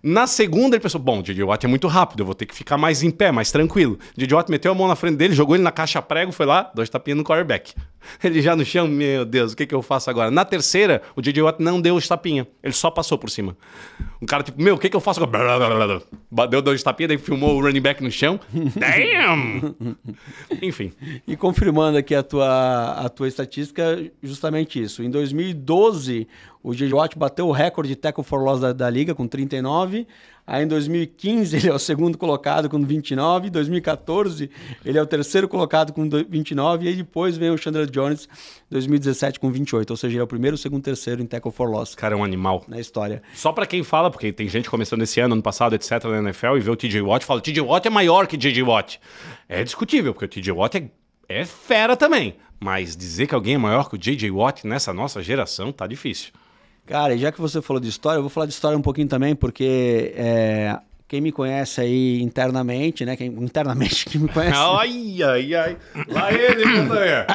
Na segunda, ele pensou, bom, o J.J. Watt é muito rápido, eu vou ter que ficar mais em pé, mais tranquilo. O J.J. Watt meteu a mão na frente dele, jogou ele na caixa prego, foi lá, 2 tapinhas no quarterback. Ele já no chão, meu Deus, o que eu faço agora? Na terceira, o J.J. Watt não deu os tapinhas, ele só passou por cima. O cara tipo, o que eu faço agora? Deu 2 tapinhas, daí filmou o running back no chão. Damn! Enfim. E confirmando aqui a tua estatística, justamente isso. Em 2012, o J.J. Watt bateu o recorde de tackle for loss da liga com 39. Aí em 2015 ele é o segundo colocado com 29. Em 2014 ele é o terceiro colocado com 29. E aí depois vem o Chandler Jones, 2017 com 28. Ou seja, ele é o primeiro, segundo, terceiro em tackle for loss. Cara, é um animal. Na história. Só pra quem fala, porque tem gente começando esse ano passado, etc, na NFL, e vê o T.J. Watt e fala, T.J. Watt é maior que J.J. Watt. É discutível, porque o T.J. Watt é fera também. Mas dizer que alguém é maior que o J.J. Watt nessa nossa geração tá difícil. Cara, e já que você falou de história, eu vou falar de história um pouquinho também, porque quem me conhece aí internamente, né? Quem me conhece... Ai. Lá ele, Montanha.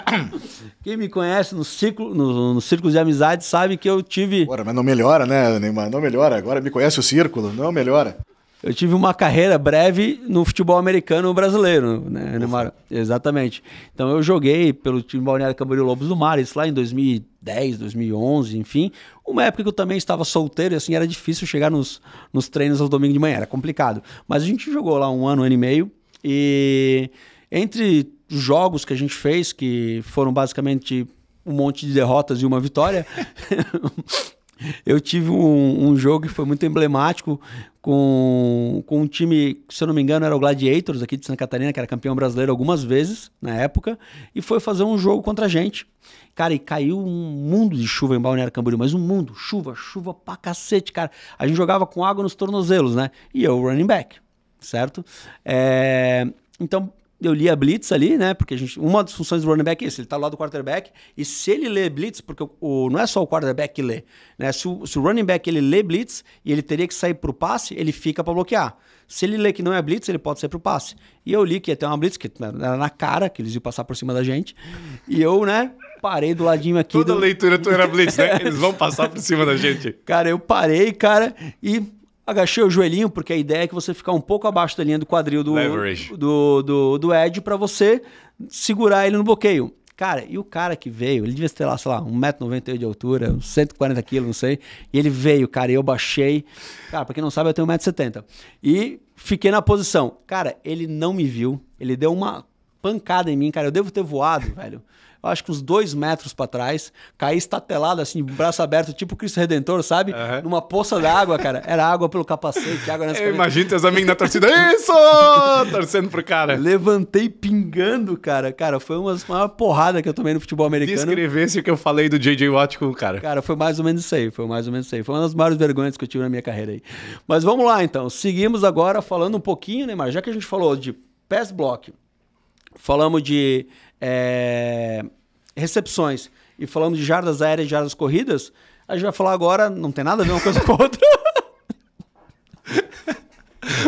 Quem me conhece no círculo de amizade sabe que eu tive... Bora, mas não melhora, né, Neymar? Não melhora. Agora me conhece o círculo, não melhora. Eu tive uma carreira breve no futebol americano brasileiro, né, Neymar? Exatamente. Então eu joguei pelo time Balneário Camboriú Lobos do Mar, isso lá em 2010, 2011, enfim. Uma época que eu também estava solteiro e assim era difícil chegar nos treinos aos domingos de manhã, era complicado. Mas a gente jogou lá um ano e meio e entre os jogos que a gente fez, que foram basicamente um monte de derrotas e uma vitória... Eu tive um jogo que foi muito emblemático com um time, se eu não me engano, era o Gladiators aqui de Santa Catarina, que era campeão brasileiro algumas vezes na época, e foi fazer um jogo contra a gente. Cara, e caiu um mundo de chuva em Balneário Camboriú, mas um mundo, chuva pra cacete, cara. A gente jogava com água nos tornozelos, né? E eu, running back, certo? Então... eu li a blitz ali, né? Porque uma das funções do running back é isso, ele tá lá do quarterback, e se ele lê blitz, porque não é só o quarterback que lê, né? Se o running back ele lê blitz e ele teria que sair pro passe, ele fica para bloquear. Se ele lê que não é blitz, ele pode sair pro passe. E eu li que ia ter uma blitz, que era na cara, que eles iam passar por cima da gente, e eu, né, parei do ladinho aqui. Toda leitura tu era blitz, né? Eles vão passar por cima da gente. Cara, eu parei, e... agachei o joelhinho, porque a ideia é que você ficar um pouco abaixo da linha do quadril do edge para você segurar ele no bloqueio. Cara, e o cara que veio, ele devia ter lá, sei lá, 1,98 m de altura, uns 140 kg, não sei. E ele veio, cara, e eu baixei. Cara, pra quem não sabe, eu tenho 1,70 m. E fiquei na posição. Cara, ele não me viu. Ele deu uma pancada em mim, cara. Eu devo ter voado, velho. Eu acho que uns 2 metros pra trás, caí estatelado, assim, braço aberto, tipo Cristo Redentor, sabe? Numa poça d'água, cara. Era água pelo capacete, água nessa Eu imagino teus amigos na torcida, isso! Torcendo pro cara. Levantei pingando, cara. Cara, foi uma das maiores porradas que eu tomei no futebol americano. Descrevesse o que eu falei do J.J. Watt com o cara. Cara, foi mais ou menos isso aí, foi uma das maiores vergonhas que eu tive na minha carreira aí. Mas vamos lá, então. Seguimos agora falando um pouquinho, Neymar, já que a gente falou de pass block, falamos de recepções e falamos de jardas aéreas e jardas corridas, a gente vai falar agora, não tem nada a ver uma coisa com a outra.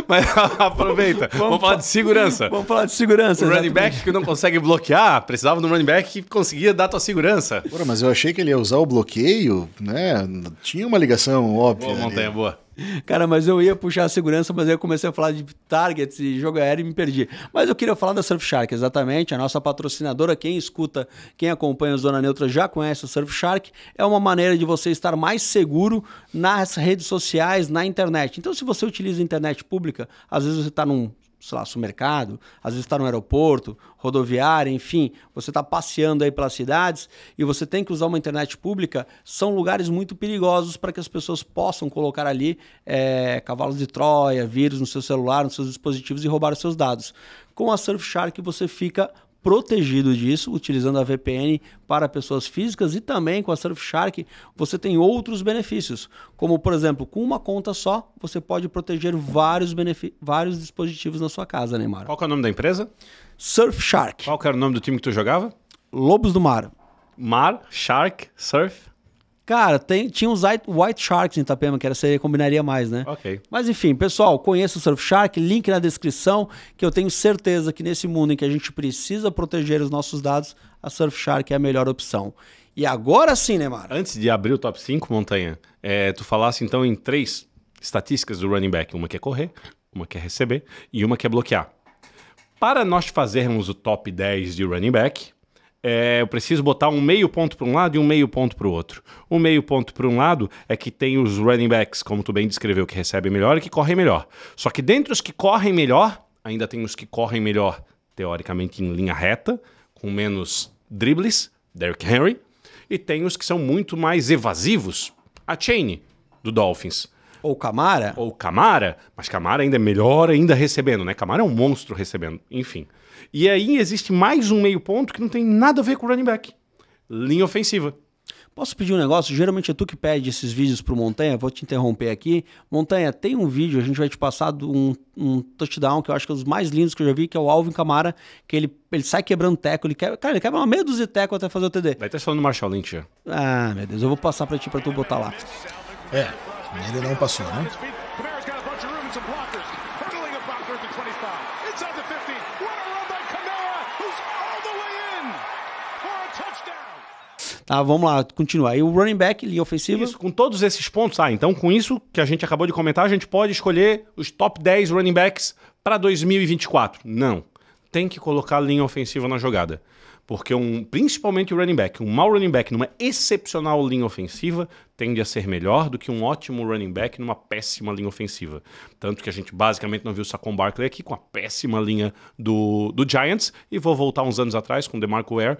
Mas aproveita, vamos falar de segurança. Vamos falar de segurança. O running back que não consegue bloquear, precisava de um running back que conseguia dar tua segurança. Porra, mas eu achei que ele ia usar o bloqueio, né? Tinha uma ligação óbvia. Boa, Montanha, boa. Cara, mas eu ia puxar a segurança, mas aí eu comecei a falar de targets e jogo aéreo e me perdi. Mas eu queria falar da Surfshark, exatamente, a nossa patrocinadora. Quem escuta, quem acompanha a Zona Neutra já conhece a Surfshark. É uma maneira de você estar mais seguro nas redes sociais, na internet. Então, se você utiliza a internet pública, às vezes você está num, sei lá, supermercado, às vezes está no aeroporto, rodoviária, enfim, você está passeando aí pelas cidades e você tem que usar uma internet pública, são lugares muito perigosos para que as pessoas possam colocar ali cavalos de Troia, vírus no seu celular, nos seus dispositivos e roubar os seus dados. Com a Surfshark você fica protegido disso, utilizando a VPN para pessoas físicas, e também com a Surfshark você tem outros benefícios, como por exemplo, com uma conta só, você pode proteger vários dispositivos na sua casa, Neymar. Qual que é o nome da empresa? Surfshark. Qual que era o nome do time que tu jogava? Lobos do Mar. Mar, Shark, Surf? Cara, tinha uns White Sharks em Itapema, que você combinaria mais, né? Ok. Mas enfim, pessoal, conheça o Surfshark, link na descrição, que eu tenho certeza que nesse mundo em que a gente precisa proteger os nossos dados, a Surfshark é a melhor opção. E agora sim, Neymar. Antes de abrir o top 5, Montanha, tu falasse então em 3 estatísticas do running back. Uma que é correr, uma que é receber e uma que é bloquear. Para nós fazermos o top 10 de running back, eu preciso botar um meio ponto para um lado e um meio ponto para o outro. O meio ponto para um lado é que tem os running backs, como tu bem descreveu, que recebem melhor e que correm melhor. Só que dentre os que correm melhor, ainda tem os que correm melhor, teoricamente em linha reta, com menos dribles, Derrick Henry, e tem os que são muito mais evasivos, a Cheney, do Dolphins. Ou Camara. Ou Camara, mas Camara ainda é melhor ainda recebendo, né? Camara é um monstro recebendo, enfim. E aí existe mais um meio ponto que não tem nada a ver com o running back. Linha ofensiva. Posso pedir um negócio? Geralmente é tu que pede esses vídeos pro Montanha, vou te interromper aqui. Montanha, tem um vídeo, a gente vai te passar um touchdown, que eu acho que é um dos mais lindos que eu já vi, que é o Alvin Kamara, que ele sai quebrando teco, ele quebra uma meia dúzia de teco até fazer o TD. Vai estar falando do Marshall Lynch já. Ah, meu Deus, eu vou passar pra ti, pra tu botar lá. Ele não passou, né? Tá, vamos lá, continuar. Aí o running back, linha ofensiva. Isso, com todos esses pontos. Então com isso que a gente acabou de comentar, a gente pode escolher os top 10 running backs para 2024. Não. Tem que colocar linha ofensiva na jogada. Porque principalmente o running back, um mau running back numa excepcional linha ofensiva tende a ser melhor do que um ótimo running back numa péssima linha ofensiva. Tanto que a gente basicamente não viu o Saquon Barkley aqui com a péssima linha do Giants, e vou voltar uns anos atrás com o DeMarco Ware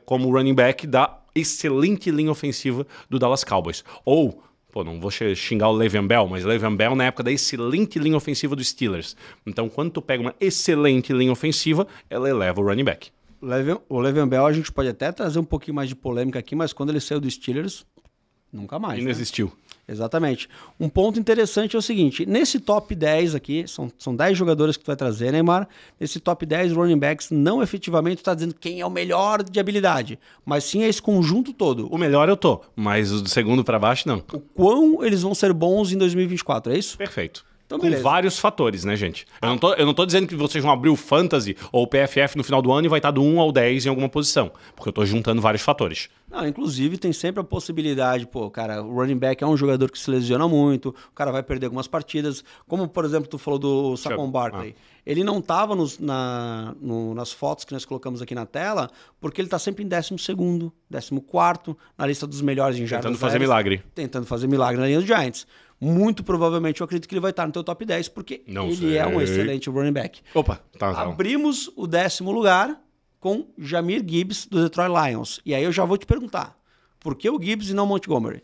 como running back da excelente linha ofensiva do Dallas Cowboys. Ou, não vou xingar o Le'Veon Bell, mas Le'Veon Bell na época da excelente linha ofensiva dos Steelers. Então quando tu pega uma excelente linha ofensiva, ela eleva o running back. O Le'Veon Bell a gente pode até trazer um pouquinho mais de polêmica aqui, mas quando ele saiu dos Steelers, nunca mais. E não existiu. Exatamente. Um ponto interessante é o seguinte, nesse top 10 aqui, são 10 jogadores que tu vai trazer, Neymar, nesse top 10 running backs, não efetivamente está dizendo quem é o melhor de habilidade, mas sim é esse conjunto todo. O melhor eu tô, mas o do segundo para baixo não. O quão eles vão ser bons em 2024, é isso? Perfeito. Então, com beleza. vários fatores, né, gente? Eu não tô dizendo que vocês vão abrir o Fantasy ou o PFF no final do ano e vai estar do 1 ao 10 em alguma posição. Porque eu tô juntando vários fatores. Não, inclusive tem sempre a possibilidade, pô, cara, o running back é um jogador que se lesiona muito, o cara vai perder algumas partidas, como por exemplo tu falou do Saquon Barkley. Ele não estava nas fotos que nós colocamos aqui na tela, porque ele está sempre em 12º, 14º, na lista dos melhores em jardas. Tentando fazer milagre. Tentando fazer milagre na linha dos Giants. Muito provavelmente eu acredito que ele vai estar no teu top 10, porque ele é um excelente running back. Opa, tá. Abrimos o 10º lugar com Jahmyr Gibbs, do Detroit Lions. E aí eu já vou te perguntar, por que o Gibbs e não Montgomery?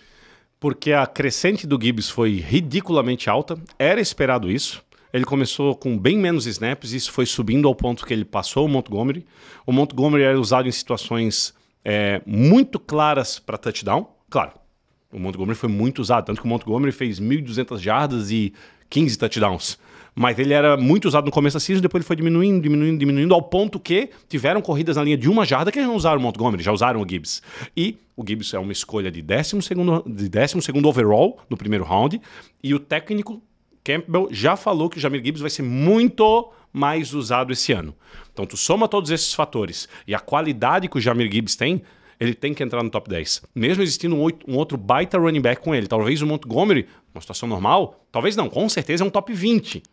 Porque a crescente do Gibbs foi ridiculamente alta, era esperado isso. Ele começou com bem menos snaps, e isso foi subindo ao ponto que ele passou o Montgomery. O Montgomery era usado em situações muito claras para touchdown. Claro, o Montgomery foi muito usado, tanto que o Montgomery fez 1.200 jardas e 15 touchdowns. Mas ele era muito usado no começo da season, depois ele foi diminuindo, ao ponto que tiveram corridas na linha de 1 jarda que eles não usaram o Montgomery, já usaram o Gibbs. E o Gibbs é uma escolha de 12º overall no primeiro round, e o técnico Campbell já falou que o Jahmyr Gibbs vai ser muito mais usado esse ano. Então tu soma todos esses fatores e a qualidade que o Jahmyr Gibbs tem, ele tem que entrar no top 10. Mesmo existindo um outro baita running back com ele. Talvez o Montgomery, uma situação normal, talvez não, com certeza é um top 20.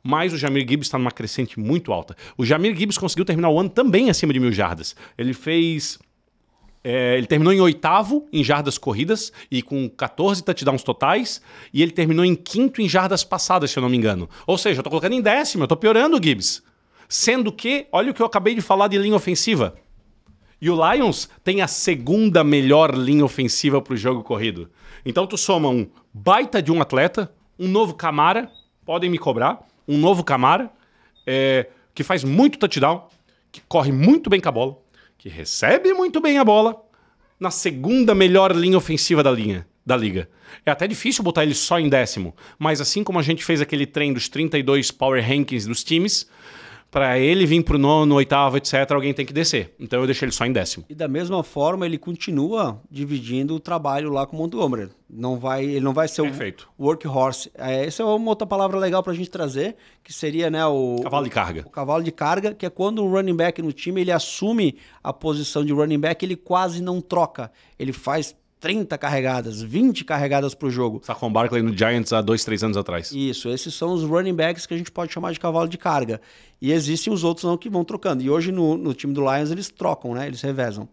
Mas o Jahmyr Gibbs está numa crescente muito alta. O Jahmyr Gibbs conseguiu terminar o ano também acima de 1.000 jardas. Ele fez... ele terminou em 8º em jardas corridas e com 14 touchdowns totais. E ele terminou em 5º em jardas passadas, se eu não me engano. Ou seja, eu tô colocando em 10º, eu tô piorando o Gibbs. Sendo que, olha o que eu acabei de falar de linha ofensiva. E o Lions tem a 2ª melhor linha ofensiva pro jogo corrido. Então tu soma um baita de um atleta, um novo Camara, podem me cobrar, um novo Camara, que faz muito touchdown, que corre muito bem com a bola, que recebe muito bem a bola, na 2ª melhor linha ofensiva da liga. É até difícil botar ele só em 10º, mas assim como a gente fez aquele trem dos 32 power rankings dos times, para ele vir pro 9º, 8º, etc., alguém tem que descer. Então eu deixei ele só em 10º. E da mesma forma, ele continua dividindo o trabalho lá com o Montgomery. Ele não vai ser Perfeito. o workhorse. Essa é uma outra palavra legal pra gente trazer, que seria, né, o Cavalo de carga. O cavalo de carga, que é quando o running back no time, ele assume a posição de running back, ele quase não troca. Ele faz 30 carregadas, 20 carregadas pro jogo. Saquon Barkley no Giants há 2, 3 anos atrás. Isso, esses são os running backs que a gente pode chamar de cavalo de carga. E existem os outros não que vão trocando. E hoje no time do Lions eles trocam, né? Eles revezam.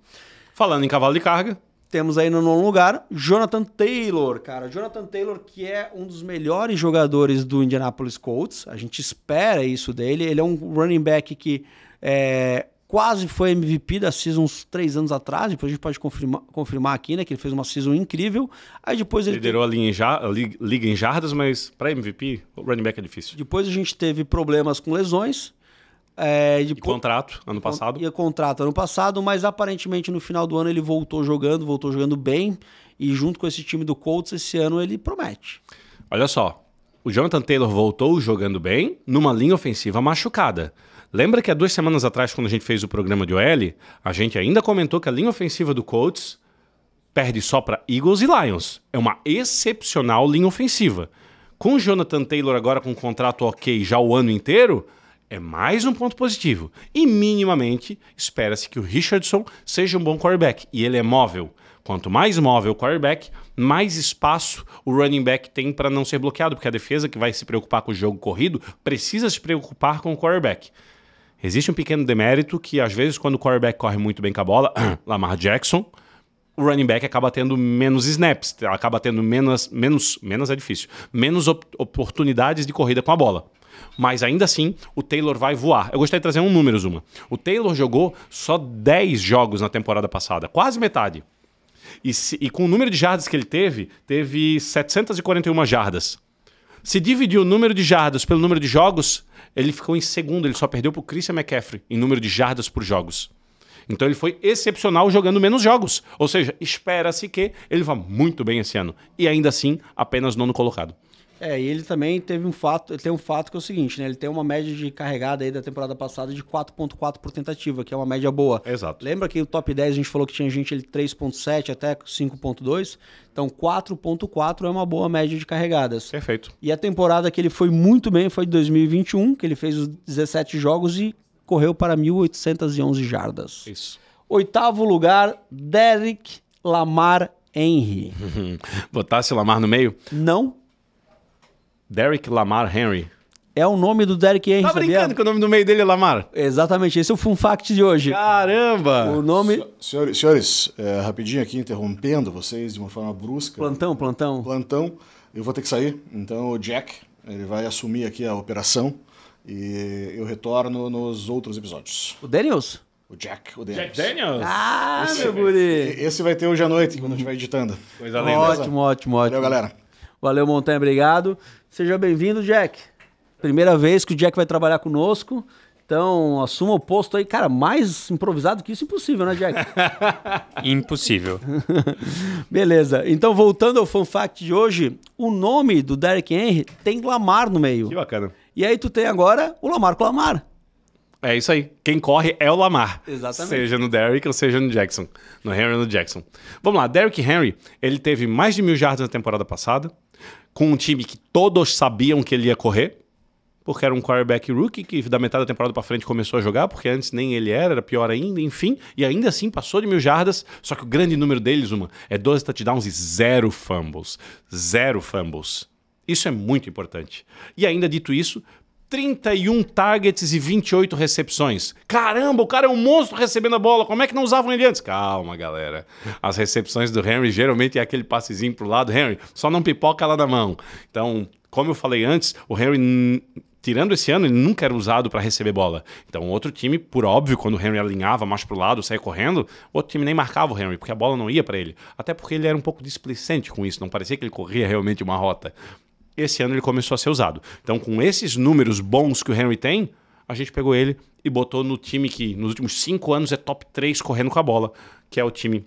Falando em cavalo de carga... Temos aí no 9º lugar, Jonathan Taylor, cara. Jonathan Taylor, que é um dos melhores jogadores do Indianapolis Colts. A gente espera isso dele. Ele é um running back que quase foi MVP da season uns 3 anos atrás. Depois a gente pode confirmar aqui, né? Que ele fez uma season incrível. Aí depois ele liderou a liga em jardas, mas para MVP, o running back é difícil. Depois a gente teve problemas com lesões. E contrato ano passado. E contrato ano passado, mas aparentemente no final do ano ele voltou jogando bem. E junto com esse time do Colts, esse ano ele promete. Olha só, o Jonathan Taylor voltou jogando bem numa linha ofensiva machucada. Lembra que há 2 semanas atrás, quando a gente fez o programa de OL, a gente ainda comentou que a linha ofensiva do Colts perde só para Eagles e Lions. É uma excepcional linha ofensiva. Com o Jonathan Taylor agora com um contrato ok já o ano inteiro, é mais um ponto positivo. E minimamente espera-se que o Richardson seja um bom quarterback. E ele é móvel. Quanto mais móvel o quarterback, mais espaço o running back tem para não ser bloqueado, porque a defesa que vai se preocupar com o jogo corrido precisa se preocupar com o quarterback. Existe um pequeno demérito que, às vezes, quando o quarterback corre muito bem com a bola, Lamar Jackson, o running back acaba tendo menos snaps, acaba tendo menos é difícil, menos oportunidades de corrida com a bola. Mas ainda assim, o Taylor vai voar. Eu gostaria de trazer um número, Zuma. O Taylor jogou só 10 jogos na temporada passada, quase metade. E com o número de jardas que ele teve 741 jardas. Se dividir o número de jardas pelo número de jogos, ele ficou em 2º, ele só perdeu para o Christian McCaffrey em número de jardas por jogos. Então ele foi excepcional jogando menos jogos. Ou seja, espera-se que ele vá muito bem esse ano. E ainda assim, apenas 9º colocado. E ele também teve um fato, ele tem um fato que é o seguinte, né? Ele tem uma média de carregada aí da temporada passada de 4.4 por tentativa, que é uma média boa. Exato. Lembra que o top 10 a gente falou que tinha gente ele 3.7 até 5.2? Então 4.4 é uma boa média de carregadas. Perfeito. E a temporada que ele foi muito bem foi de 2021, que ele fez os 17 jogos e correu para 1.811 jardas. Isso. 8º lugar, Derrick Lamar Henry. Botasse o Lamar no meio? Não. Derrick Lamar Henry. É o nome do Derrick Henry, Tá sabia? brincando que o nome do meio dele é Lamar? Exatamente, esse é o fun fact de hoje. Caramba! O nome... Senhores, rapidinho aqui, interrompendo vocês de uma forma brusca. Plantão. Eu vou ter que sair, então o Jack, ele vai assumir aqui a operação e eu retorno nos outros episódios. O Daniels? O Jack Jack Daniels? Ah, meu guri. Esse vai ter hoje à noite, quando eu estiver editando. Coisa linda. Ótimo. Valeu, galera. Valeu, Montanha, obrigado. Seja bem-vindo, Jack. Primeira vez que o Jack vai trabalhar conosco. Então, assuma o posto aí. Cara, mais improvisado que isso, impossível, né, Jack? Impossível. Beleza. Então, voltando ao fun fact de hoje, o nome do Derrick Henry tem Lamar no meio. Que bacana. E aí tu tem agora o Lamar com Lamar. É isso aí. Quem corre é o Lamar. Exatamente. Seja no Derrick ou seja no Jackson. No Henry ou no Jackson. Vamos lá. Derrick Henry, ele teve mais de 1.000 jardas na temporada passada, com um time que todos sabiam que ele ia correr, porque era um quarterback rookie que da metade da temporada pra frente começou a jogar, porque antes nem ele era pior ainda, enfim. E ainda assim passou de 1.000 jardas, só que o grande número deles, é 12 touchdowns e 0 fumbles. 0 fumbles. Isso é muito importante. E ainda dito isso, 31 targets e 28 recepções. Caramba, o cara é um monstro recebendo a bola. Como é que não usavam ele antes? Calma, galera. As recepções do Henry geralmente é aquele passezinho pro lado. Henry, só não pipoca lá na mão. Então, como eu falei antes, o Henry, tirando esse ano, ele nunca era usado para receber bola. Então, outro time, por óbvio, quando o Henry alinhava mais pro lado, saia correndo, outro time nem marcava o Henry, porque a bola não ia para ele. Até porque ele era um pouco displicente com isso. Não parecia que ele corria realmente uma rota. Esse ano ele começou a ser usado. Então, com esses números bons que o Henry tem, a gente pegou ele e botou no time que nos últimos 5 anos é top 3 correndo com a bola, que é o time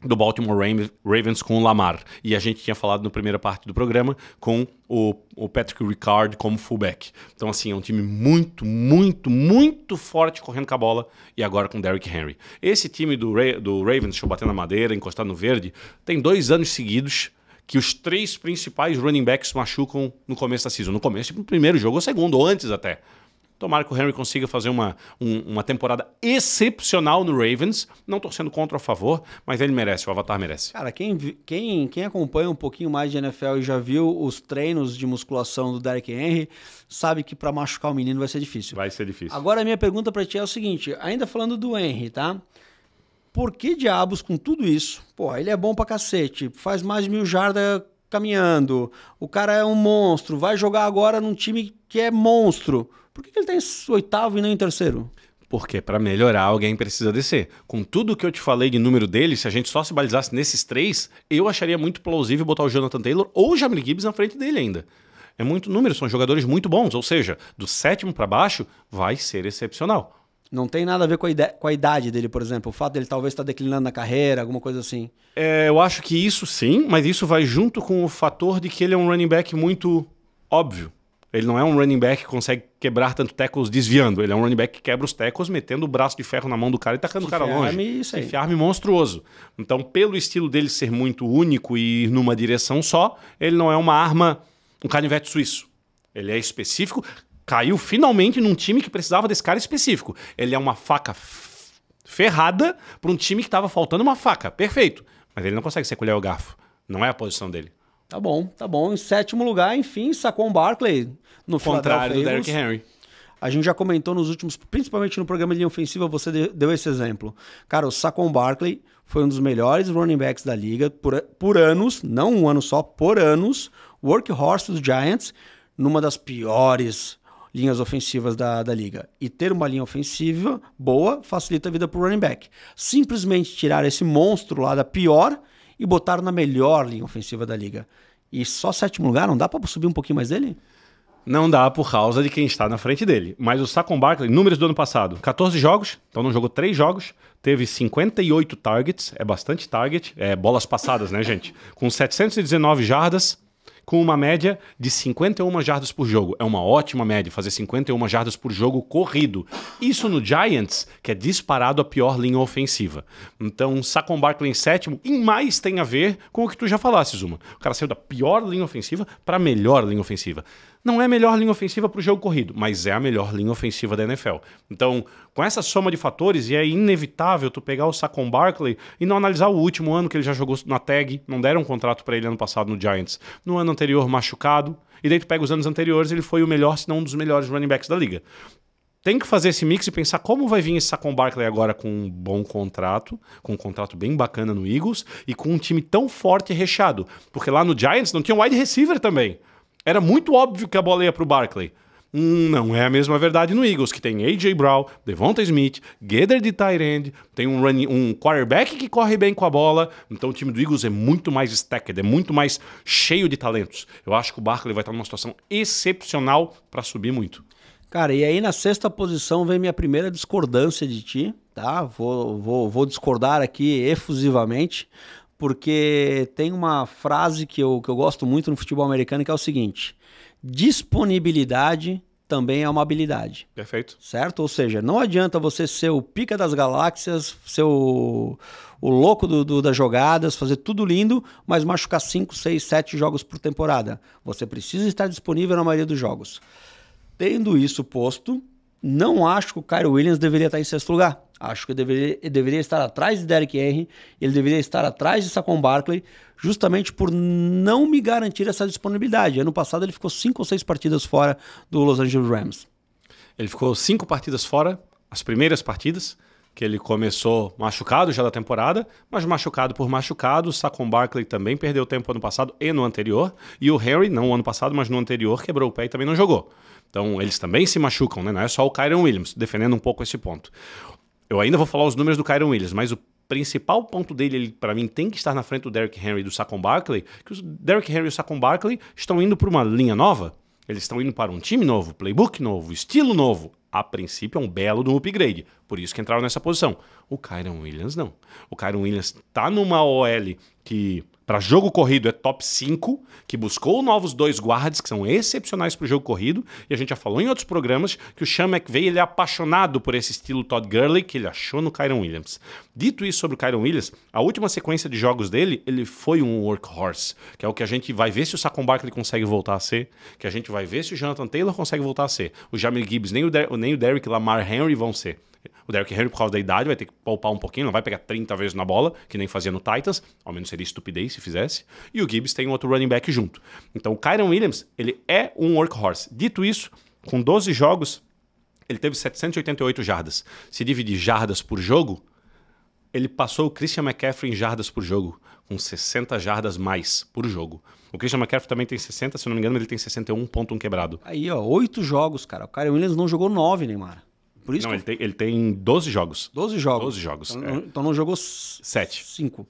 do Baltimore Ravens com o Lamar. E a gente tinha falado na primeira parte do programa com o Patrick Ricard como fullback. Então, assim, é um time muito, muito, muito forte correndo com a bola e agora com Derrick Henry. Esse time do Ravens, deixa eu bater na madeira, encostar no verde, tem 2 anos seguidos que os 3 principais running backs machucam no começo da season. No começo, no primeiro jogo ou segundo, ou antes até. Tomara que o Henry consiga fazer uma temporada excepcional no Ravens. Não torcendo contra ou a favor, mas ele merece, o Avatar merece. Cara, quem acompanha um pouquinho mais de NFL e já viu os treinos de musculação do Derrick Henry, sabe que para machucar o menino vai ser difícil. Vai ser difícil. Agora, a minha pergunta para ti é o seguinte, ainda falando do Henry, tá? Por que diabos com tudo isso? Pô, ele é bom pra cacete, faz mais de 1.000 jardas caminhando, o cara é um monstro, vai jogar agora num time que é monstro. Por que ele tá em 8º e não em 3º? Porque para melhorar alguém precisa descer. Com tudo que eu te falei de número dele, se a gente só se balizasse nesses 3, eu acharia muito plausível botar o Jonathan Taylor ou o Jahmyr Gibbs na frente dele ainda. É muito número, são jogadores muito bons, ou seja, do 7º para baixo vai ser excepcional. Não tem nada a ver com a idade dele, por exemplo. O fato dele talvez estar declinando na carreira, alguma coisa assim. Eu acho que isso sim, mas isso vai junto com o fator de que ele é um running back muito óbvio. Ele não é um running back que consegue quebrar tanto tackles desviando. Ele é um running back que quebra os tackles metendo o braço de ferro na mão do cara e tacando o cara longe. Isso aí. Esse arme monstruoso. Então, pelo estilo dele ser muito único e ir numa direção só, ele não é uma arma, um canivete suíço. Ele é específico. Caiu finalmente num time que precisava desse cara específico. Ele é uma faca ferrada para um time que estava faltando uma faca. Perfeito. Mas ele não consegue ser colher o garfo. Não é a posição dele. Tá bom. Em 7º lugar, enfim, Saquon Barkley. No contrário do Derrick Henry. A gente já comentou nos últimos, principalmente no programa de linha ofensiva, você deu esse exemplo. Cara, o Saquon Barkley foi um dos melhores running backs da liga por anos, não um ano só, por anos. Workhorse dos Giants, numa das piores linhas ofensivas da liga. E ter uma linha ofensiva boa facilita a vida pro running back. Simplesmente tirar esse monstro lá da pior e botar na melhor linha ofensiva da liga. E só 7º lugar, não dá pra subir um pouquinho mais dele? Não dá por causa de quem está na frente dele. Mas o Saquon Barkley, números do ano passado, 14 jogos, então não jogou 3 jogos, teve 58 targets, é bastante target, bolas passadas, né, gente? Com 719 jardas, com uma média de 51 jardas por jogo. É uma ótima média fazer 51 jardas por jogo corrido. Isso no Giants, que é disparado a pior linha ofensiva. Então, Saquon Barkley em sétimo, e mais tem a ver com o que tu já falaste, Zuma. O cara saiu da pior linha ofensiva para a melhor linha ofensiva. Não é a melhor linha ofensiva para o jogo corrido, mas é a melhor linha ofensiva da NFL. Então, com essa soma de fatores, e é inevitável tu pegar o Saquon Barkley e não analisar o último ano que ele já jogou na tag, não deram um contrato para ele ano passado no Giants. No ano anterior, machucado, e daí tu pega os anos anteriores, ele foi o melhor, se não um dos melhores running backs da liga. Tem que fazer esse mix e pensar como vai vir esse Saquon Barkley agora com um bom contrato, com um contrato bem bacana no Eagles e com um time tão forte e recheado. Porque lá no Giants não tinha wide receiver também. Era muito óbvio que a bola ia pro Barkley. Não é a mesma verdade no Eagles, que tem A.J. Brown, Devonta Smith, Geder de tight end, tem um quarterback que corre bem com a bola. Então o time do Eagles é muito mais stacked, é muito mais cheio de talentos. Eu acho que o Barkley vai estar numa situação excepcional para subir muito. Cara, e aí na sexta posição vem minha primeira discordância de ti, tá? Vou discordar aqui efusivamente, porque tem uma frase que eu gosto muito no futebol americano, que é o seguinte: disponibilidade também é uma habilidade. Perfeito. Certo? Ou seja, não adianta você ser o pica das galáxias, ser o louco das jogadas, fazer tudo lindo, mas machucar 5, 6, 7 jogos por temporada. Você precisa estar disponível na maioria dos jogos. Tendo isso posto, não acho que o Kyren Williams deveria estar em sexto lugar. Acho que ele deveria estar atrás de Derrick Henry, ele deveria estar atrás de Saquon Barkley, justamente por não me garantir essa disponibilidade. Ano passado ele ficou 5 ou 6 partidas fora do Los Angeles Rams. Ele ficou 5 partidas fora, as primeiras partidas, que ele começou machucado já da temporada, mas machucado por machucado. O Saquon Barkley também perdeu tempo ano passado e no anterior, e o Henry, não ano passado, mas no anterior, quebrou o pé e também não jogou. Então eles também se machucam, né? Não é só o Kyren Williams, defendendo um pouco esse ponto. Eu ainda vou falar os números do Kyren Williams, mas o principal ponto dele, ele, para mim, tem que estar na frente do Derrick Henry e do Saquon Barkley, que o Derrick Henry e o Saquon Barkley estão indo para uma linha nova, eles estão indo para um time novo, playbook novo, estilo novo. A princípio é um belo do upgrade, por isso que entraram nessa posição. O Kyren Williams não. O Kyren Williams tá numa OL que para jogo corrido é top 5, que buscou novos 2 guards, que são excepcionais para o jogo corrido, e a gente já falou em outros programas que o Sean McVay ele é apaixonado por esse estilo Todd Gurley que ele achou no Kyren Williams. Dito isso sobre o Kyren Williams, a última sequência de jogos dele, ele foi um workhorse, que é o que a gente vai ver se o Saquon Barkley consegue voltar a ser, que a gente vai ver se o Jonathan Taylor consegue voltar a ser. O Jahmyr Gibbs nem o Derrick Lamar Henry vão ser. O Derrick Henry, por causa da idade, vai ter que poupar um pouquinho, não vai pegar 30 vezes na bola, que nem fazia no Titans, ao menos seria estupidez se fizesse, e o Gibbs tem um outro running back junto. Então o Kyren Williams, ele é um workhorse. Dito isso, com 12 jogos, ele teve 788 jardas. Se dividir jardas por jogo, ele passou o Christian McCaffrey em jardas por jogo, com 60 jardas mais por jogo. O Christian McCaffrey também tem 60, se não me engano, ele tem 61,1 quebrado. Aí, ó, 8 jogos, cara. O Kyren Williams não jogou 9, Neymar. Por isso não, ele tem 12 jogos. 12 jogos. 12 jogos. Então não jogou 7. 5.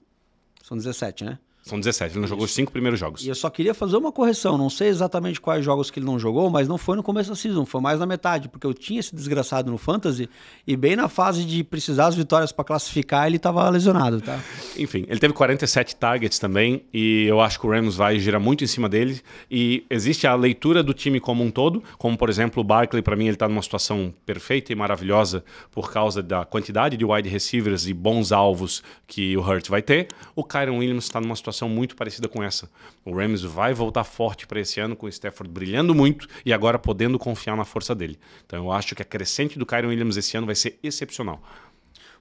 São 17, né? São 17, ele não jogou os 5 primeiros jogos. E eu só queria fazer uma correção, não sei exatamente quais jogos que ele não jogou, mas não foi no começo da season, foi mais na metade, porque eu tinha esse desgraçado no Fantasy e bem na fase de precisar as vitórias para classificar, ele estava lesionado, tá? Enfim, ele teve 47 targets também e eu acho que o Rams vai girar muito em cima dele e existe a leitura do time como um todo, como por exemplo o Barkley, para mim ele está numa situação perfeita e maravilhosa por causa da quantidade de wide receivers e bons alvos que o Hurts vai ter. O Kyren Williams está numa situação muito parecida com essa. O Rams vai voltar forte para esse ano, com o Stafford brilhando muito e agora podendo confiar na força dele. Então eu acho que a crescente do Kyren Williams esse ano vai ser excepcional.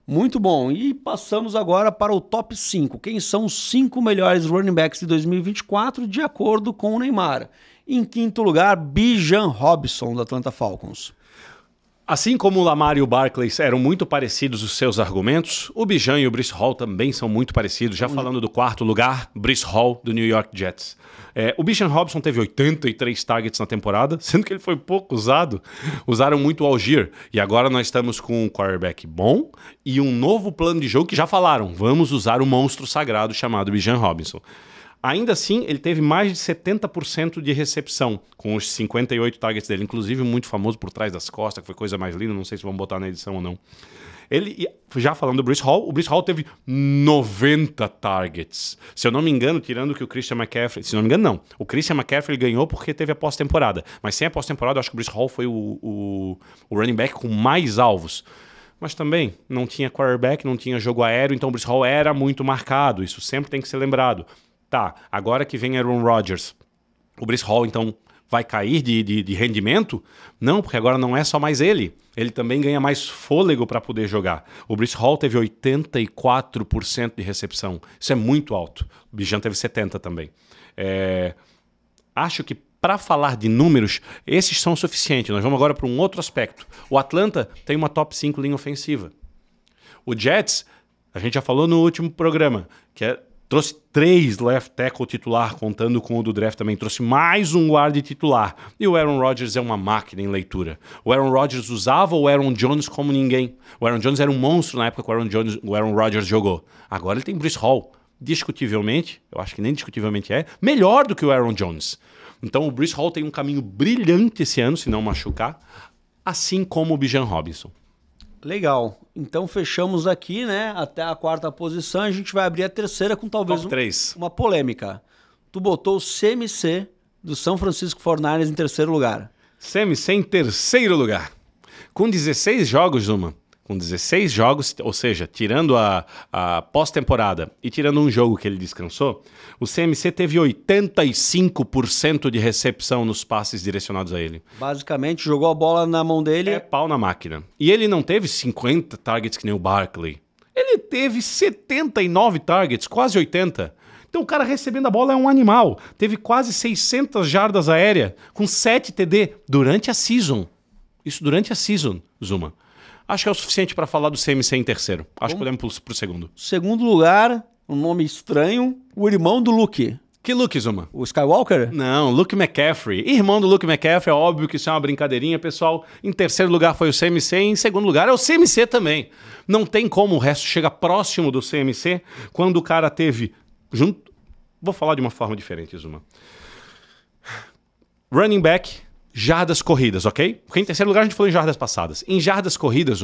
Muito bom. E passamos agora para o top 5. Quem são os 5 melhores running backs de 2024, de acordo com o Neymar? Em quinto lugar, Bijan Robinson, do Atlanta Falcons. Assim como o Lamar e o Barkley eram muito parecidos os seus argumentos, o Bijan e o Breece Hall também são muito parecidos. Já falando do quarto lugar, Breece Hall, do New York Jets. O Bijan Robinson teve 83 targets na temporada, sendo que ele foi pouco usado. Usaram muito o Algier. E agora nós estamos com um quarterback bom e um novo plano de jogo que já falaram. Vamos usar o monstro sagrado chamado Bijan Robinson. Ainda assim, ele teve mais de 70% de recepção, com os 58 targets dele, inclusive muito famoso por trás das costas, que foi coisa mais linda, não sei se vão botar na edição ou não. Ele, já falando do Breece Hall, o Breece Hall teve 90 targets. Se eu não me engano, tirando que o Christian McCaffrey... Se não me engano, não. O Christian McCaffrey ganhou porque teve a pós-temporada. Mas sem a pós-temporada, eu acho que o Breece Hall foi o running back com mais alvos. Mas também não tinha quarterback, não tinha jogo aéreo, então o Breece Hall era muito marcado. Isso sempre tem que ser lembrado. Tá, agora que vem Aaron Rodgers, o Breece Hall, então, vai cair de rendimento? Não, porque agora não é só mais ele. Ele também ganha mais fôlego para poder jogar. O Breece Hall teve 84% de recepção. Isso é muito alto. O Bijan teve 70% também. Acho que para falar de números, esses são suficientes. Nós vamos agora para um outro aspecto. O Atlanta tem uma top 5 linha ofensiva. O Jets, a gente já falou no último programa, que trouxe 3 left tackle titular, contando com o do draft também. Trouxe mais um guarda titular. E o Aaron Rodgers é uma máquina em leitura. O Aaron Rodgers usava o Aaron Jones como ninguém. O Aaron Jones era um monstro na época que o Aaron Rodgers jogou. Agora ele tem Breece Hall. Discutivelmente, eu acho que nem discutivelmente melhor do que o Aaron Jones. Então o Breece Hall tem um caminho brilhante esse ano, se não machucar, assim como o Bijan Robinson. Legal. Então fechamos aqui, né? Até a 4ª posição. A gente vai abrir a 3ª com talvez Top 3. Uma polêmica. Tu botou o CMC do São Francisco 49ers em 3º lugar. CMC em 3º lugar. Com 16 jogos, Zuma. Com 16 jogos, ou seja, tirando a pós-temporada e tirando um jogo que ele descansou, o CMC teve 85% de recepção nos passes direcionados a ele. Basicamente, jogou a bola na mão dele. É pau na máquina. E ele não teve 50 targets que nem o Barkley. Ele teve 79 targets, quase 80. Então o cara recebendo a bola é um animal. Teve quase 600 jardas aéreas, com 7 TD durante a season. Isso durante a season, Zuma. Acho que é o suficiente para falar do CMC em 3º. Acho que podemos para o 2º. 2º lugar, um nome estranho, o irmão do Luke. Que Luke, Zuma? O Skywalker? Não, Luke McCaffrey. Irmão do Luke McCaffrey, é óbvio que isso é uma brincadeirinha, pessoal. Em 3º lugar foi o CMC, e em 2º lugar é o CMC também. Não tem como o resto chegar próximo do CMC quando o cara teve... Vou falar de uma forma diferente, Zuma. Running back... Jardas corridas, ok? Porque em 3º lugar a gente falou em jardas passadas. Em jardas corridas,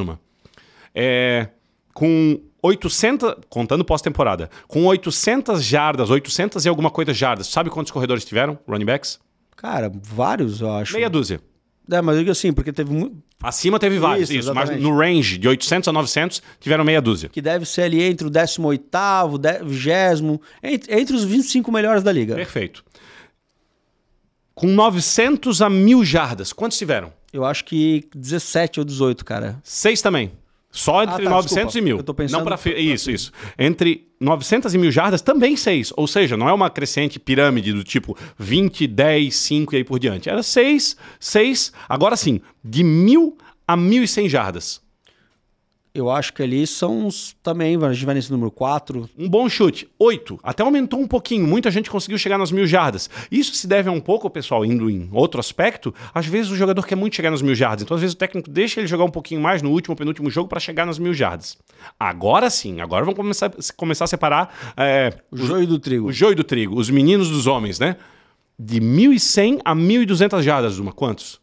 com 800, contando pós-temporada, com 800 jardas, 800 e alguma coisa jardas. Sabe quantos corredores tiveram, running backs? Cara, vários, eu acho. Meia dúzia. Mas eu digo assim, porque teve muito... Acima teve vários, isso. Mas no range de 800 a 900 tiveram meia dúzia. Que deve ser ali entre o 18º, 20º, entre os 25 melhores da liga. Perfeito. Com 900 a 1.000 jardas. Quantos tiveram? Eu acho que 17 ou 18, cara. 6 também. Só entre 900 e 1.000. Eu tô pensando... Isso. Entre 900 e 1.000 jardas, também 6. Ou seja, não é uma crescente pirâmide do tipo 20, 10, 5 e aí por diante. Era 6. Agora sim, de 1.000 a 1.100 jardas. Eu acho que ali são uns também, a gente vai nesse número 4. Um bom chute. 8. Até aumentou um pouquinho. Muita gente conseguiu chegar nas 1.000 jardas. Isso se deve a um pouco, pessoal, indo em outro aspecto. Às vezes o jogador quer muito chegar nas 1.000 jardas. Então, às vezes, o técnico deixa ele jogar um pouquinho mais no último, penúltimo jogo para chegar nas 1.000 jardas. Agora sim. Agora vamos começar a separar... o joio do trigo. O joio do trigo. Os meninos dos homens, né? De 1.100 a 1.200 jardas, Zuma. Quantos?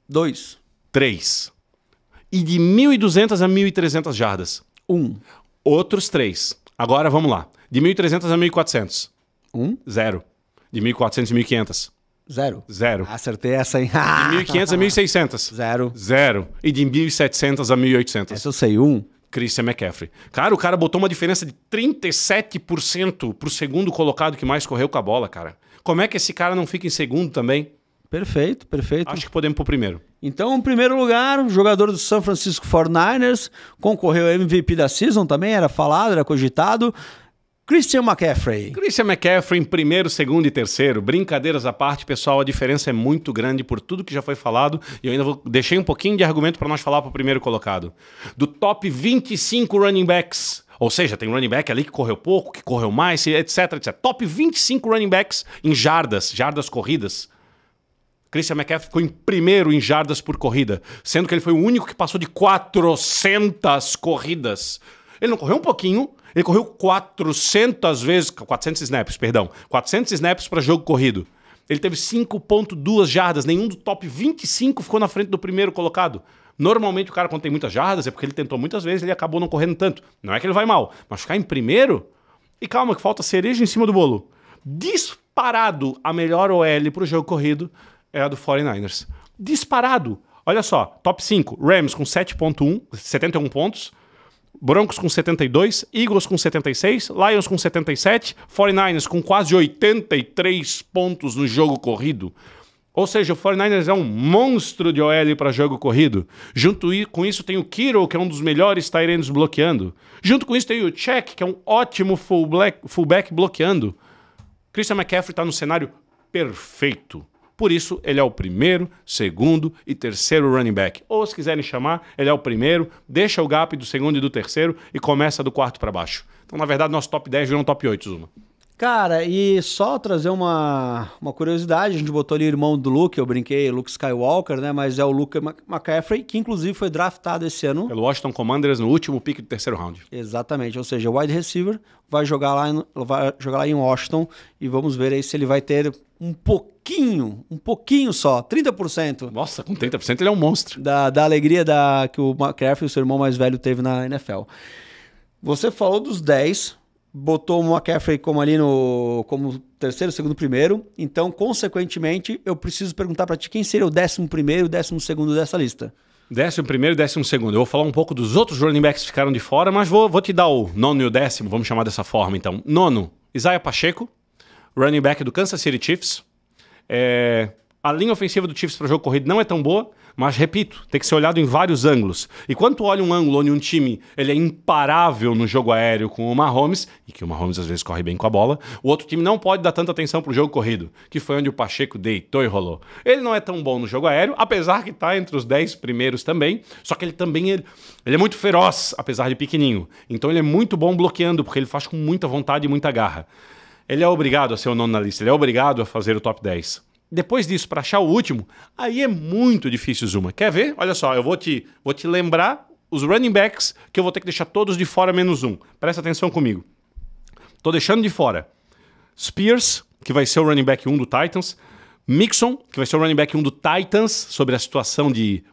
2. 3. E de 1.200 a 1.300 jardas. 1. Outros 3. Agora vamos lá. De 1.300 a 1.400. 0. De 1.400 a 1.500. 0. Acertei essa, hein? De 1.500 a 1.600. 0. E de 1.700 a 1.800. Essa eu sei. 1. Christian McCaffrey. Cara, o cara botou uma diferença de 37% pro segundo colocado que mais correu com a bola, cara. Como é que esse cara não fica em segundo também? Perfeito. Acho que podemos pro primeiro. Então, em primeiro lugar, o jogador do San Francisco 49ers, concorreu ao MVP da season também, era falado, era cogitado, Christian McCaffrey. Christian McCaffrey em 1º, 2º e 3º. Brincadeiras à parte, pessoal, a diferença é muito grande por tudo que já foi falado e eu ainda deixei um pouquinho de argumento para nós falar para o primeiro colocado. Do top 25 running backs, ou seja, tem running back ali que correu pouco, que correu mais, etc. Top 25 running backs em jardas corridas. Christian McCaffrey ficou em primeiro em jardas por corrida, sendo que ele foi o único que passou de 400 corridas. Ele não correu um pouquinho, ele correu 400 vezes, 400 snaps, perdão, 400 snaps para jogo corrido. Ele teve 5.2 jardas, nenhum do top 25 ficou na frente do primeiro colocado. Normalmente o cara, quando tem muitas jardas, é porque ele tentou muitas vezes, ele acabou não correndo tanto. Não é que ele vai mal, mas ficar em primeiro... E calma, que falta cereja em cima do bolo. Disparado, a melhor OL pro jogo corrido é a do 49ers. Disparado. Olha só, top 5, Rams com 7.1, 71 pontos, Broncos com 72, Eagles com 76, Lions com 77, 49ers com quase 83 pontos no jogo corrido. Ou seja, o 49ers é um monstro de OL para jogo corrido. Junto com isso tem o Kittle, que é um dos melhores tight ends bloqueando. Junto com isso tem o Check, que é um ótimo fullback bloqueando. Christian McCaffrey está no cenário perfeito. Por isso, ele é o primeiro, segundo e terceiro running back. Ou, se quiserem chamar, ele é o primeiro, deixa o gap do segundo e do terceiro e começa do quarto para baixo. Então, na verdade, nosso top 10 virou um top 8, Zuma. Cara, e só trazer uma curiosidade, a gente botou ali o irmão do Luke, eu brinquei, Luke Skywalker, né? Mas é o Luke McCaffrey, que inclusive foi draftado esse ano. Pelo Washington Commanders no último pick do terceiro round. Exatamente, ou seja, o wide receiver vai jogar lá em Washington e vamos ver aí se ele vai ter um pouquinho só, 30%. Nossa, com 30% ele é um monstro. Da alegria que o McCaffrey, o seu irmão mais velho, teve na NFL. Você falou dos 10... botou o McCaffrey como ali como terceiro, segundo, primeiro. Então, consequentemente, eu preciso perguntar para ti quem seria o 11º e o 12º dessa lista. 11º e 12º. Eu vou falar um pouco dos outros running backs que ficaram de fora, mas vou te dar o nono e o 10º, vamos chamar dessa forma então. Nono, Isaiah Pacheco, running back do Kansas City Chiefs. A linha ofensiva do Chiefs para jogo corrido não é tão boa, mas, repito, tem que ser olhado em vários ângulos. E quando tu olha um ângulo onde um time ele é imparável no jogo aéreo com o Mahomes, e que o Mahomes às vezes corre bem com a bola, o outro time não pode dar tanta atenção pro jogo corrido, que foi onde o Pacheco deitou e rolou. Ele não é tão bom no jogo aéreo, apesar que tá entre os 10 primeiros também, só que ele também ele é muito feroz, apesar de pequenininho. Então ele é muito bom bloqueando, porque ele faz com muita vontade e muita garra. Ele é obrigado a ser o nono na lista, ele é obrigado a fazer o top 10. Depois disso, para achar o último, aí é muito difícil, Zuma. Quer ver? Olha só, eu vou te lembrar os running backs que eu vou ter que deixar todos de fora menos um. Presta atenção comigo. Tô deixando de fora Spears, que vai ser o running back 1 do Titans. Mixon, que vai ser o running back 1 do Titans, sobre a situação de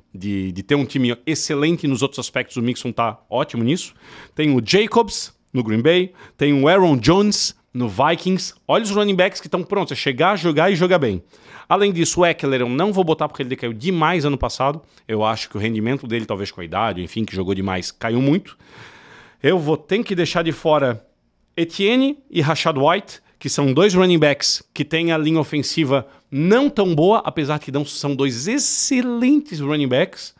ter um time excelente nos outros aspectos. O Mixon tá ótimo nisso. Tem o Jacobs, no Green Bay. Tem o Aaron Jones, no Vikings. Olha os running backs que estão prontos a chegar, jogar e jogar bem. Além disso, o Eckler eu não vou botar porque ele decaiu demais ano passado. Eu acho que o rendimento dele, talvez com a idade, enfim, que jogou demais, caiu muito. Eu ter que deixar de fora Etienne e Rashad White, que são dois running backs que têm a linha ofensiva não tão boa, apesar que são dois excelentes running backs.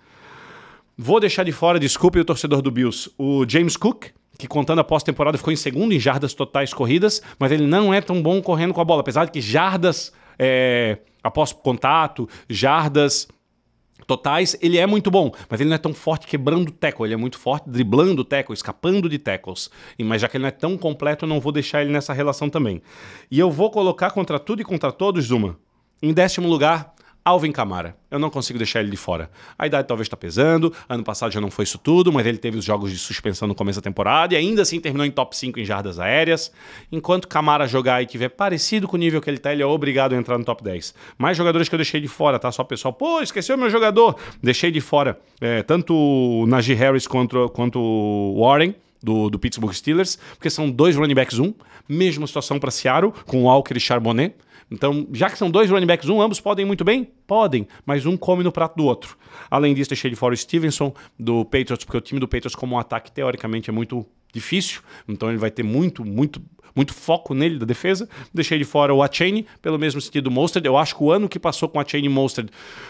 Vou deixar de fora, desculpe o torcedor do Bills, o James Cook, que contando a pós-temporada ficou em segundo em jardas totais corridas, mas ele não é tão bom correndo com a bola, apesar de que jardas após contato, jardas totais, ele é muito bom, mas ele não é tão forte quebrando tackle, ele é muito forte driblando tackle, escapando de tackles, mas já que ele não é tão completo, eu não vou deixar ele nessa relação também. E eu vou colocar contra tudo e contra todos, Zuma, em 10º lugar, Alvin Kamara. Eu não consigo deixar ele de fora. A idade talvez está pesando, ano passado já não foi isso tudo, mas ele teve os jogos de suspensão no começo da temporada e ainda assim terminou em top 5 em jardas aéreas. Enquanto Kamara jogar e tiver parecido com o nível que ele tá, ele é obrigado a entrar no top 10. Mais jogadores que eu deixei de fora, tá? Só o pessoal, pô, esqueceu meu jogador. Deixei de fora tanto o Najee Harris quanto o Warren, do Pittsburgh Steelers, porque são dois running backs mesma situação para Seattle, com o Walker e Charbonnet. Então, já que são dois running backs, ambos podem muito bem? Podem, mas um come no prato do outro. Além disso, deixei de fora o Stevenson do Patriots, porque o time do Patriots como um ataque, teoricamente, é muito difícil. Então, ele vai ter muito foco nele da defesa. Deixei de fora o Achane, pelo mesmo sentido do Mostert. Eu acho que o ano que passou com o Achane e Mostert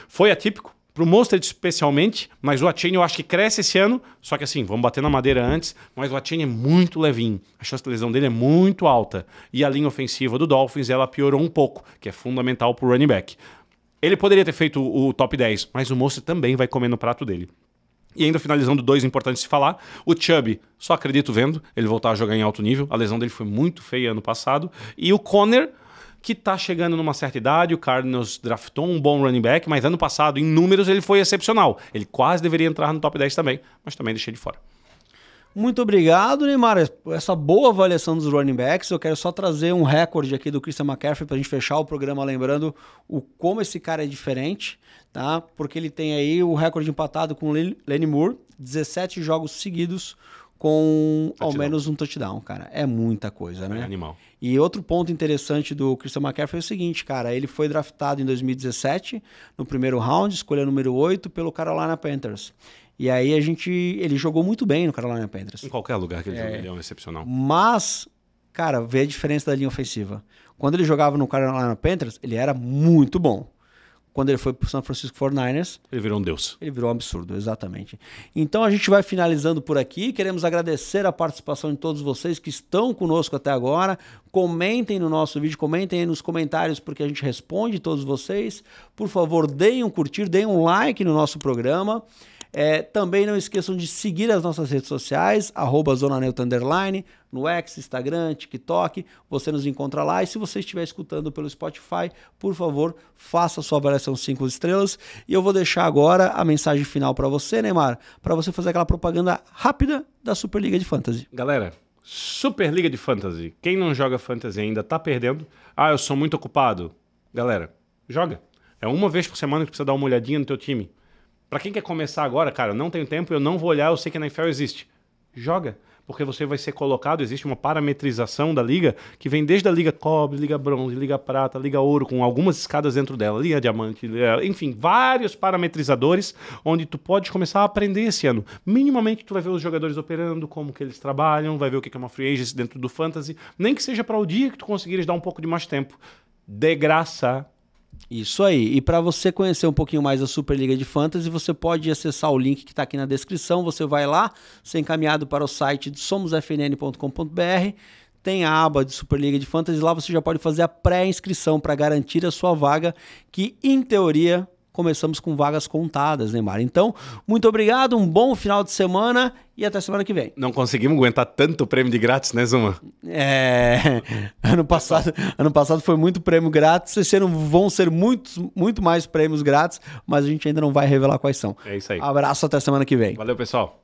foi atípico. Pro Mostert especialmente, mas o Achane eu acho que cresce esse ano, só que assim, vamos bater na madeira antes, mas o Achane é muito levinho, a chance de lesão dele é muito alta, e a linha ofensiva do Dolphins, ela piorou um pouco, que é fundamental pro running back. Ele poderia ter feito o top 10, mas o Mostert também vai comer no prato dele. E ainda finalizando, dois importantes de falar, o Chubb, só acredito vendo, ele voltar a jogar em alto nível, a lesão dele foi muito feia ano passado, e o Conner, que tá chegando numa certa idade, o Cardinals draftou um bom running back, mas ano passado, em números, ele foi excepcional. Ele quase deveria entrar no top 10 também, mas também deixei de fora. Muito obrigado, Neymar. Essa boa avaliação dos running backs. Eu quero só trazer um recorde aqui do Christian McCaffrey para a gente fechar o programa, lembrando como esse cara é diferente, tá? Porque ele tem aí o recorde empatado com o Lenny Moore, 17 jogos seguidos com ao menos um touchdown, cara. É muita coisa, né? É animal. E outro ponto interessante do Christian McCaffrey é o seguinte, cara, ele foi draftado em 2017, no primeiro round, escolha número 8, pelo Carolina Panthers. E aí ele jogou muito bem no Carolina Panthers. Em qualquer lugar que ele joga, ele é um excepcional. Mas, cara, vê a diferença da linha ofensiva. Quando ele jogava no Carolina Panthers, ele era muito bom. Quando ele foi para o San Francisco 49ers... Ele virou um deus. Ele virou um absurdo, exatamente. Então a gente vai finalizando por aqui. Queremos agradecer a participação de todos vocês que estão conosco até agora. Comentem no nosso vídeo, comentem aí nos comentários, porque a gente responde todos vocês. Por favor, deem um curtir, deem um like no nosso programa. Também não esqueçam de seguir as nossas redes sociais, @ZonaNeutra_, no X, Instagram, TikTok, você nos encontra lá. E se você estiver escutando pelo Spotify, por favor, faça a sua avaliação 5 estrelas. E eu vou deixar agora a mensagem final para você, Neymar, para você fazer aquela propaganda rápida da Superliga de Fantasy. Galera, Superliga de Fantasy. Quem não joga Fantasy ainda tá perdendo. Eu sou muito ocupado. Galera, joga. É uma vez por semana que precisa dar uma olhadinha no teu time. Pra quem quer começar agora, cara, não tenho tempo, eu não vou olhar, eu sei que na NFL existe. Joga, porque você vai ser colocado, existe uma parametrização da liga, que vem desde a liga cobre, liga bronze, liga prata, liga ouro, com algumas escadas dentro dela, liga diamante, enfim, vários parametrizadores, onde tu pode começar a aprender esse ano. Minimamente tu vai ver os jogadores operando, como que eles trabalham, vai ver o que é uma free agency dentro do fantasy, nem que seja para o dia que tu conseguires dar um pouco de mais tempo. De graça. Isso aí. E para você conhecer um pouquinho mais da Superliga de Fantasy, você pode acessar o link que está aqui na descrição. Você vai lá, ser encaminhado para o site de somosfnn.com.br. Tem a aba de Superliga de Fantasy. Lá você já pode fazer a pré-inscrição para garantir a sua vaga, que em teoria começamos com vagas contadas, Neymar. Então, muito obrigado, um bom final de semana e até semana que vem. Não conseguimos aguentar tanto prêmio de grátis, né, Zuma? Ano passado foi muito prêmio grátis, esse ano vão ser muito mais prêmios grátis, mas a gente ainda não vai revelar quais são. É isso aí. Abraço, até semana que vem. Valeu, pessoal.